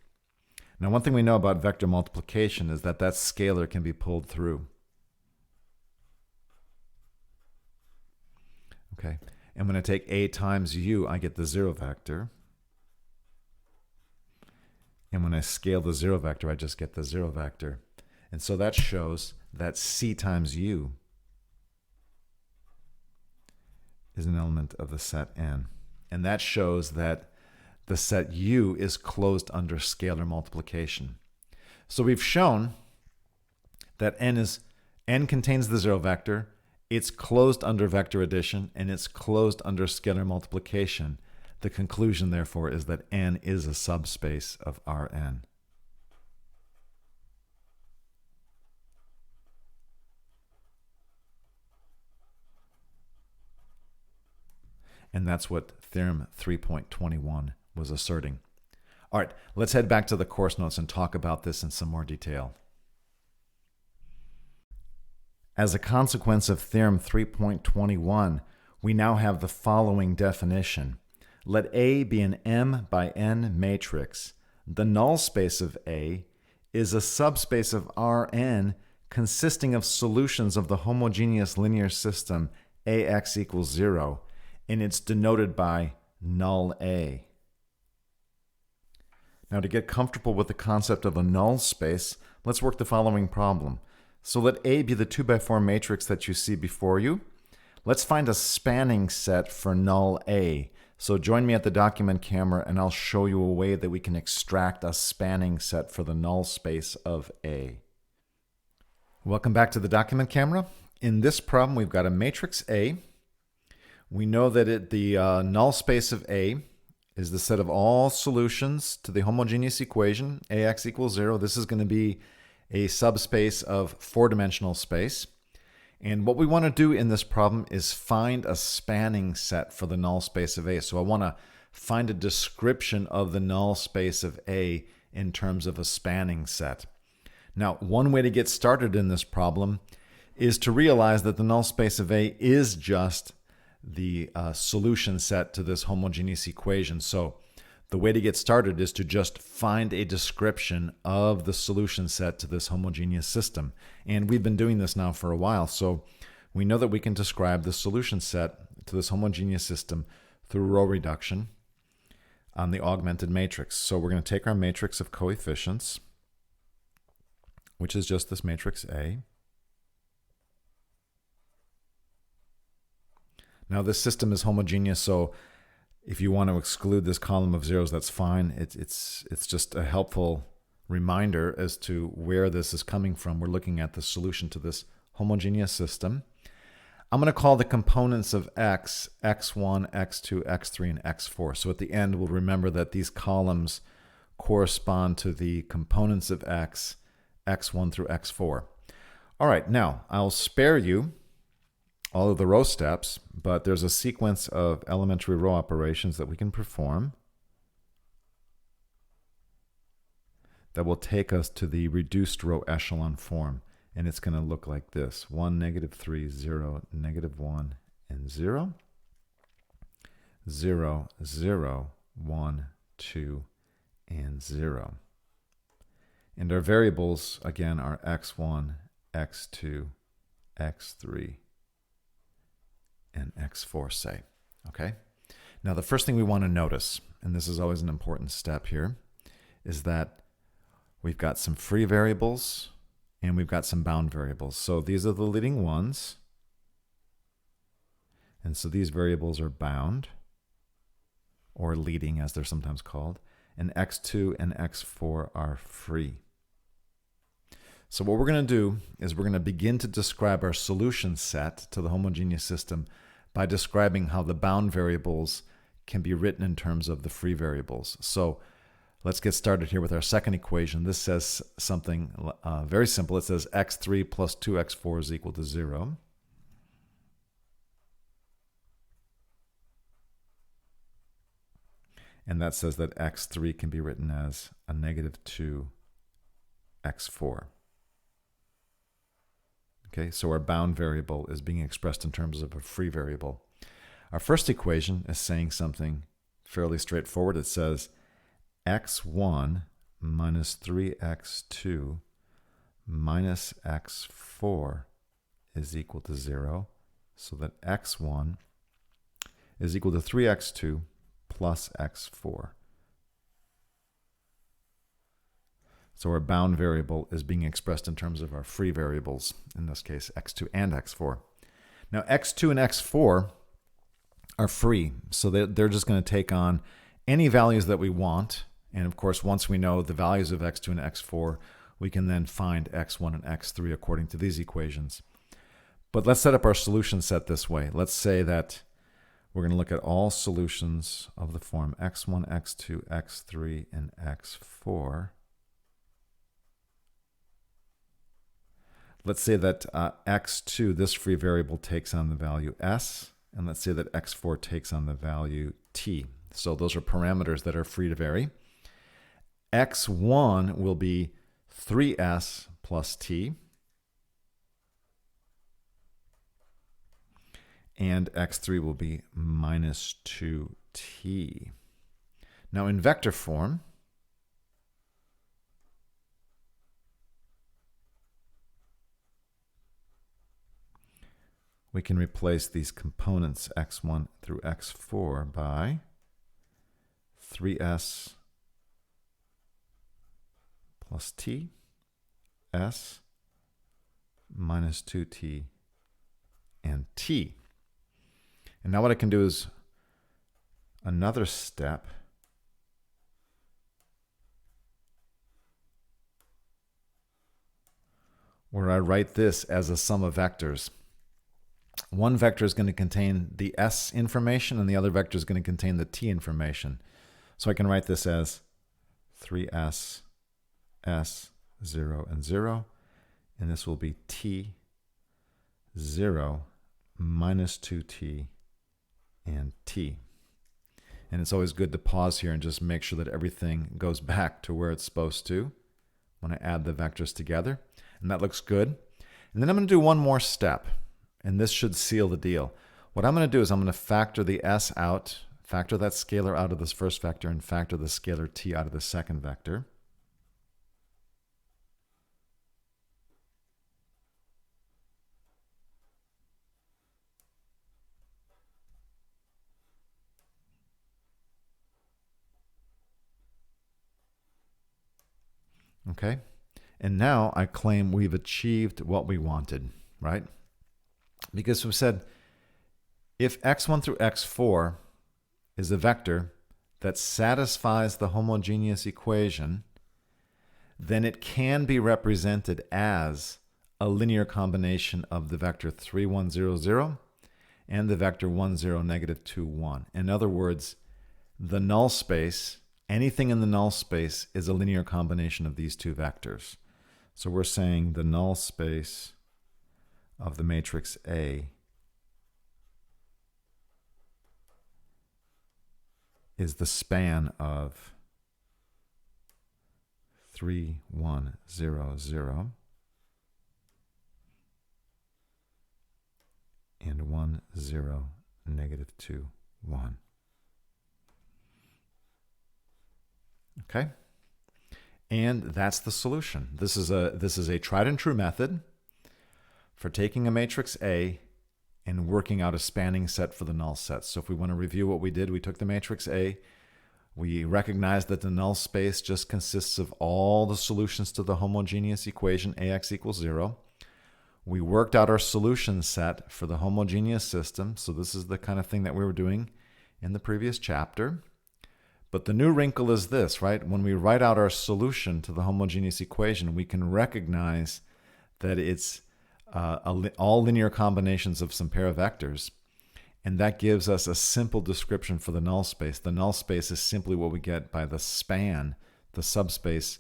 Now one thing we know about vector multiplication is that that scalar can be pulled through. Okay, and when I take A times U, I get the 0 vector. And when I scale the 0 vector, I just get the 0 vector. And so that shows that C times U is an element of the set N. And that shows that the set U is closed under scalar multiplication. So we've shown that N contains the 0 vector, it's closed under vector addition, and it's closed under scalar multiplication. The conclusion, therefore, is that N is a subspace of Rn. And that's what Theorem 3.21 was asserting. All right, let's head back to the course notes and talk about this in some more detail. As a consequence of Theorem 3.21, we now have the following definition. Let A be an M by N matrix. The null space of A is a subspace of Rn consisting of solutions of the homogeneous linear system AX equals 0, and it's denoted by null A. Now, to get comfortable with the concept of a null space, let's work the following problem. So let A be the 2x4 matrix that you see before you. Let's find a spanning set for null A. So join me at the document camera and I'll show you a way that we can extract a spanning set for the null space of A. Welcome back to the document camera. In this problem, we've got a matrix A. We know that the null space of A is the set of all solutions to the homogeneous equation, AX equals 0. This is going to be a subspace of four-dimensional space. And what we want to do in this problem is find a spanning set for the null space of A. So I want to find a description of the null space of A in terms of a spanning set. Now, one way to get started in this problem is to realize that the null space of A is just the solution set to this homogeneous equation. So the way to get started is to just find a description of the solution set to this homogeneous system. And we've been doing this now for a while, so we know that we can describe the solution set to this homogeneous system through row reduction on the augmented matrix. So we're going to take our matrix of coefficients, which is just this matrix A. Now this system is homogeneous, so if you want to exclude this column of zeros, that's fine. It's just a helpful reminder as to where this is coming from. We're looking at the solution to this homogeneous system. I'm going to call the components of x, x1, x2, x3, and x4. So at the end, we'll remember that these columns correspond to the components of x, x1 through x4. All right, now I'll spare you all of the row steps, but there's a sequence of elementary row operations that we can perform that will take us to the reduced row echelon form. And it's going to look like this: 1, -3, 0, -1, and 0. 0, 0, 1, 2, and 0. And our variables, again, are x1, x2, x3, and x4, say. Okay? Now, the first thing we want to notice, and this is always an important step here, is that we've got some free variables and we've got some bound variables. So these are the leading ones. And so these variables are bound, or leading as they're sometimes called, and x2 and x4 are free. So what we're going to do is we're going to begin to describe our solution set to the homogeneous system by describing how the bound variables can be written in terms of the free variables. So let's get started here with our second equation. This says something very simple. It says x3 plus 2x4 is equal to 0. And that says that x3 can be written as a -2x4. Okay, so our bound variable is being expressed in terms of a free variable. Our first equation is saying something fairly straightforward. It says x1 minus 3x2 minus x4 is equal to 0, so that x1 is equal to 3x2 plus x4. So our bound variable is being expressed in terms of our free variables, in this case x2 and x4. Now x2 and x4 are free, so they're just going to take on any values that we want. And of course, once we know the values of x2 and x4, we can then find x1 and x3 according to these equations. But let's set up our solution set this way. Let's say that we're going to look at all solutions of the form x1, x2, x3, and x4. Let's say that x2, this free variable, takes on the value s, and let's say that x4 takes on the value t. So those are parameters that are free to vary. x1 will be 3s plus t, and x3 will be minus 2t. Now in vector form, we can replace these components x1 through x4 by 3s plus t, s minus 2t, and t. And now what I can do is another step where I write this as a sum of vectors. One vector is going to contain the s information, and the other vector is going to contain the t information. So I can write this as 3s, s, 0, and 0. And this will be t, 0, minus 2t, and t. And it's always good to pause here and just make sure that everything goes back to where it's supposed to when I add the vectors together. And that looks good. And then I'm going to do one more step. And this should seal the deal. What I'm going to do is I'm going to factor the s out, factor that scalar out of this first vector, and factor the scalar t out of the second vector. Okay? And now I claim we've achieved what we wanted, right? Because we said if x1 through x4 is a vector that satisfies the homogeneous equation, then it can be represented as a linear combination of the vector 3, 1, 0, 0 and the vector 1, 0, -2, 1. In other words, the null space anything in the null space is a linear combination of these two vectors. So we're saying the null space of the matrix A is the span of 3, 1, 0, 0 and 1, 0, negative 2, 1. Okay? And that's the solution. This is a tried and true method for taking a matrix A and working out a spanning set for the null set. So if we want to review what we did, we took the matrix A, we recognized that the null space just consists of all the solutions to the homogeneous equation AX equals 0. We worked out our solution set for the homogeneous system. So this is the kind of thing that we were doing in the previous chapter. But the new wrinkle is this, right? When we write out our solution to the homogeneous equation, we can recognize that it's all linear combinations of some pair of vectors. And that gives us a simple description for the null space. The null space is simply what we get by the span, the subspace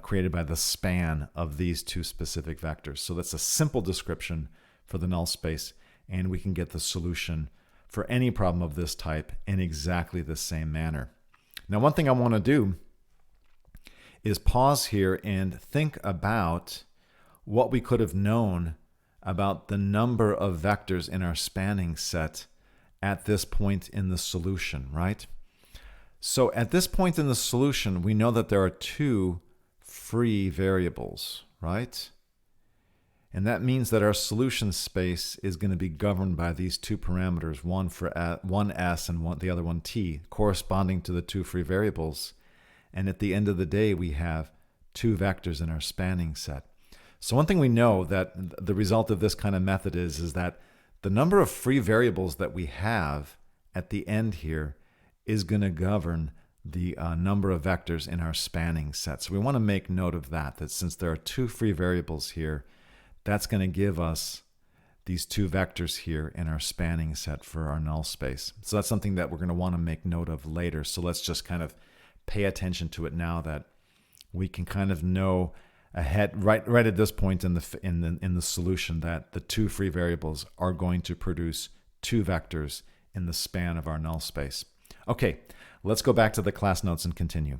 created by the span of these two specific vectors. So that's a simple description for the null space, and we can get the solution for any problem of this type in exactly the same manner. Now, one thing I want to do is pause here and think about what we could have known about the number of vectors in our spanning set at this point in the solution, right? So at this point in the solution, we know that there are two free variables, right? And that means that our solution space is going to be governed by these two parameters, one s and the other one t, corresponding to the two free variables. And at the end of the day, we have two vectors in our spanning set. So one thing we know that the result of this kind of method is that the number of free variables that we have at the end here is going to govern the number of vectors in our spanning set. So we want to make note of that since there are two free variables here, that's going to give us these two vectors here in our spanning set for our null space. So that's something that we're going to want to make note of later. So let's just kind of pay attention to it now that we can kind of know ahead right at this point in the solution that the two free variables are going to produce two vectors in the span of our null space. Okay, let's go back to the class notes and continue.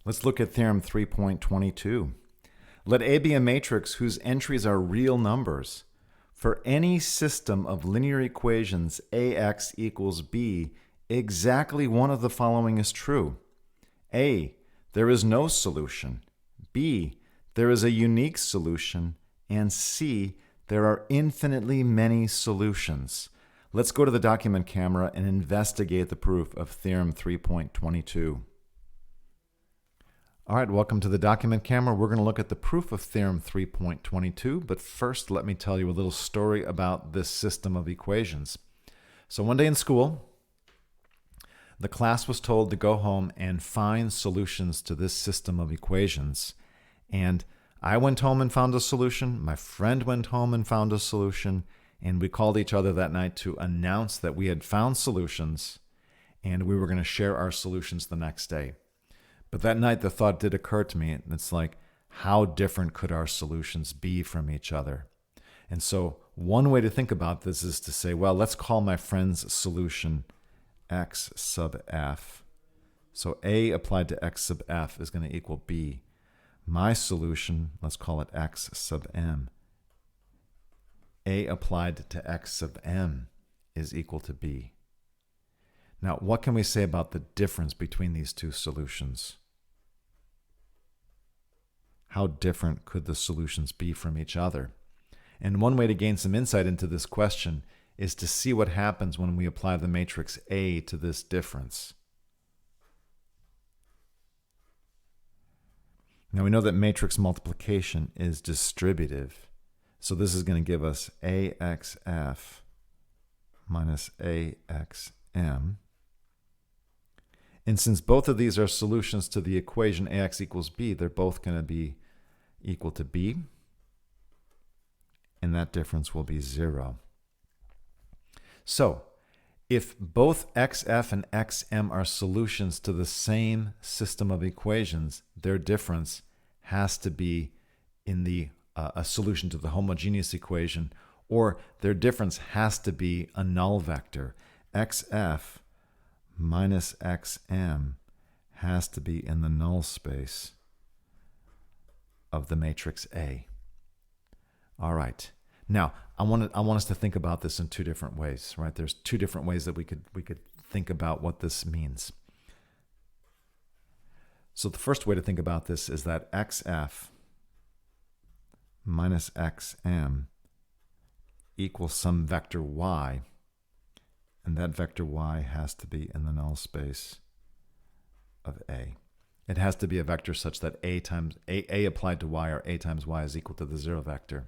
Let's look at theorem 3.22. Let A be a matrix whose entries are real numbers. For any system of linear equations AX equals B, exactly one of the following is true. A, there is no solution. B, there is a unique solution. And C, there are infinitely many solutions. Let's go to the document camera and investigate the proof of theorem 3.22. All right, welcome to the document camera. We're going to look at the proof of theorem 3.22, but first let me tell you a little story about this system of equations. So one day in school, the class was told to go home and find solutions to this system of equations. And I went home and found a solution, my friend went home and found a solution, and we called each other that night to announce that we had found solutions and we were going to share our solutions the next day. But that night the thought did occur to me, and it's like, how different could our solutions be from each other? And so one way to think about this is to say, well, let's call my friend's solution x sub f. So A applied to x sub f is going to equal B. My solution, let's call it x sub m. A applied to x sub m is equal to B. Now, what can we say about the difference between these two solutions? How different could the solutions be from each other? And one way to gain some insight into this question is to see what happens when we apply the matrix A to this difference. Now we know that matrix multiplication is distributive. So this is going to give us AXF minus AXM. And since both of these are solutions to the equation AX equals B, they're both going to be equal to B. And that difference will be 0. So If both xf and xm are solutions to the same system of equations, their difference has to be in the a solution to the homogeneous equation, or their difference has to be a null vector. xf minus xm has to be in the null space of the matrix A. All right. Now, I want us to think about this in two different ways, right? There's two different ways that we could think about what this means. So the first way to think about this is that xf minus xm equals some vector y, and that vector y has to be in the null space of A. It has to be a vector such that a applied to y, or a times y, is equal to the zero vector.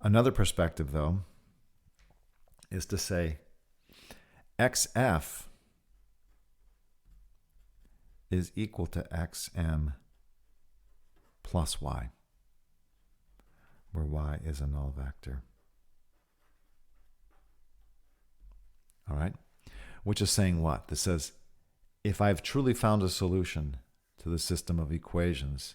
Another perspective, though, is to say xf is equal to xm plus y, where y is a null vector. All right? Which is saying what? This says, if I've truly found a solution to the system of equations,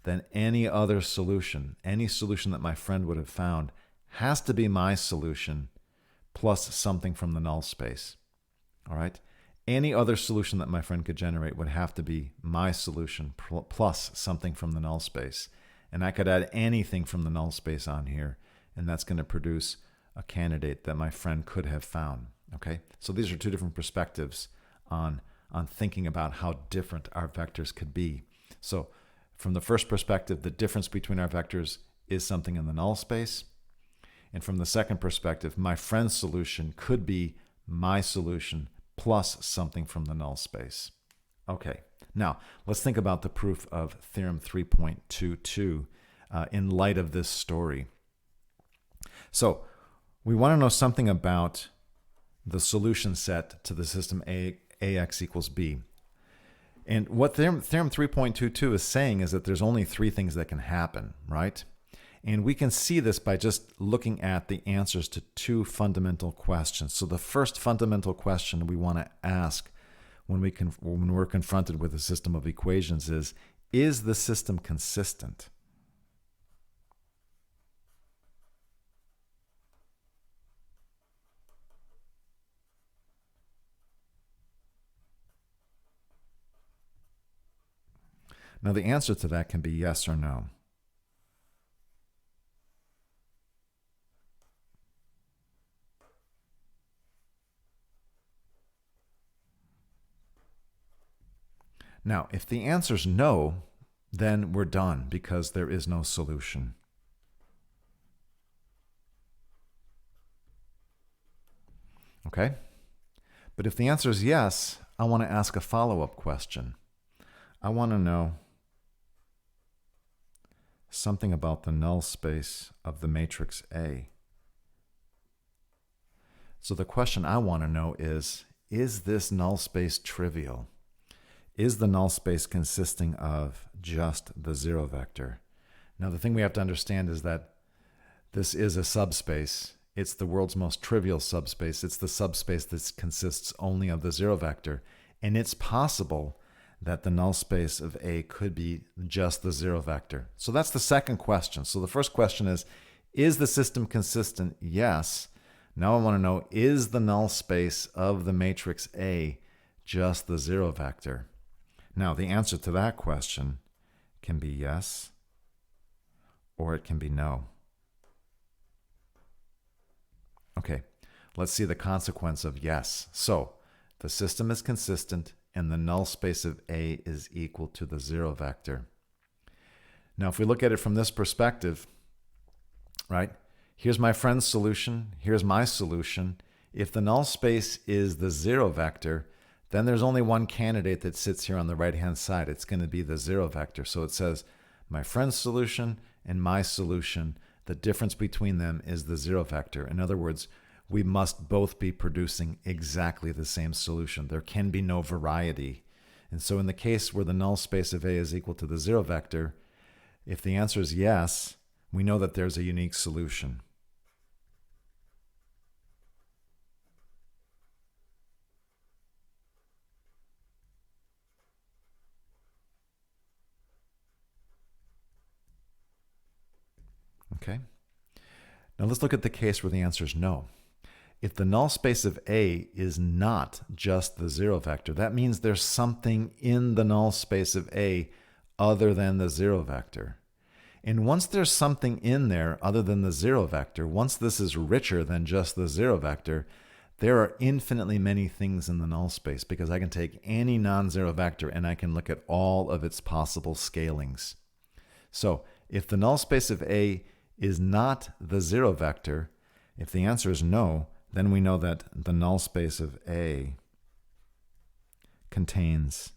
then any other solution, any solution that my friend would have found, has to be my solution plus something from the null space. All right? Any other solution that my friend could generate would have to be my solution plus something from the null space. And I could add anything from the null space on here, and that's going to produce a candidate that my friend could have found. Okay? So these are two different perspectives on thinking about how different our vectors could be. So from the first perspective, the difference between our vectors is something in the null space. And from the second perspective, my friend's solution could be my solution plus something from the null space. Okay, now let's think about the proof of theorem 3.22 in light of this story. So we want to know something about the solution set to the system AX equals B. And what theorem 3.22 is saying is that there's only three things that can happen, right? And we can see this by just looking at the answers to two fundamental questions. So the first fundamental question we want to ask when we're confronted with a system of equations is the system consistent? Now the answer to that can be yes or no. Now, if the answer is no, then we're done because there is no solution. Okay? But if the answer is yes, I want to ask a follow-up question. I want to know something about the null space of the matrix A. So the question I want to know is this null space trivial? Is the null space consisting of just the zero vector? Now, the thing we have to understand is that this is a subspace. It's the world's most trivial subspace. It's the subspace that consists only of the zero vector. And it's possible that the null space of A could be just the zero vector. So that's the second question. So the first question is the system consistent? Yes. Now I want to know, is the null space of the matrix A just the zero vector? Now, the answer to that question can be yes, or it can be no. Okay, let's see the consequence of yes. So, the system is consistent, and the null space of A is equal to the zero vector. Now, if we look at it from this perspective, right, here's my friend's solution, here's my solution. If the null space is the zero vector, then there's only one candidate that sits here on the right-hand side. It's going to be the zero vector. So it says my friend's solution and my solution, the difference between them is the zero vector. In other words, we must both be producing exactly the same solution. There can be no variety. And so in the case where the null space of A is equal to the zero vector, if the answer is yes, we know that there's a unique solution. Now let's look at the case where the answer is no. If the null space of A is not just the zero vector, that means there's something in the null space of A other than the zero vector. And once there's something in there other than the zero vector, once this is richer than just the zero vector, there are infinitely many things in the null space because I can take any non-zero vector and I can look at all of its possible scalings. So if the null space of A is not the zero vector, if the answer is no, then we know that the null space of A contains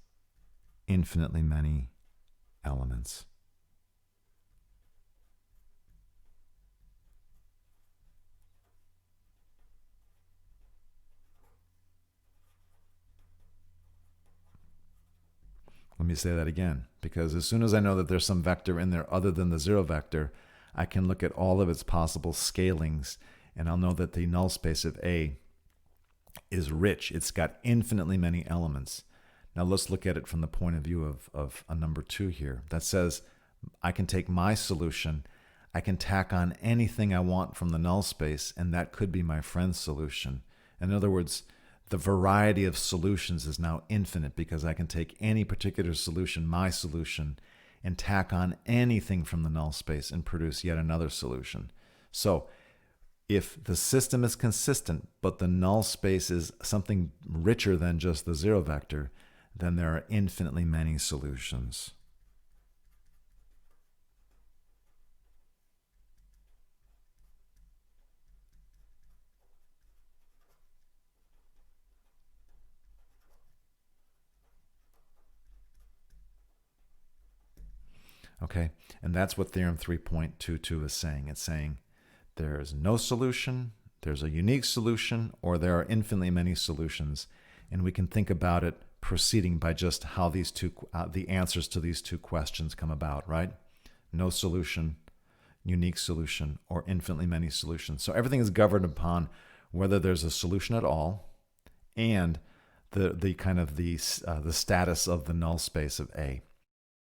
infinitely many elements. Let me say that again, because as soon as I know that there's some vector in there other than the zero vector, I can look at all of its possible scalings, and I'll know that the null space of A is rich. It's got infinitely many elements. Now let's look at it from the point of view of a number 2 here. That says I can take my solution, I can tack on anything I want from the null space, and that could be my friend's solution. In other words, the variety of solutions is now infinite because I can take any particular solution, my solution, and tack on anything from the null space and produce yet another solution. So if the system is consistent, but the null space is something richer than just the zero vector, then there are infinitely many solutions. Okay, and that's what theorem 3.22 is saying. It's saying there's no solution, there's a unique solution, or there are infinitely many solutions. And we can think about it proceeding by just how these two, the answers to these two questions come about, right? No solution, unique solution, or infinitely many solutions. So everything is governed upon whether there's a solution at all and the status of the null space of A.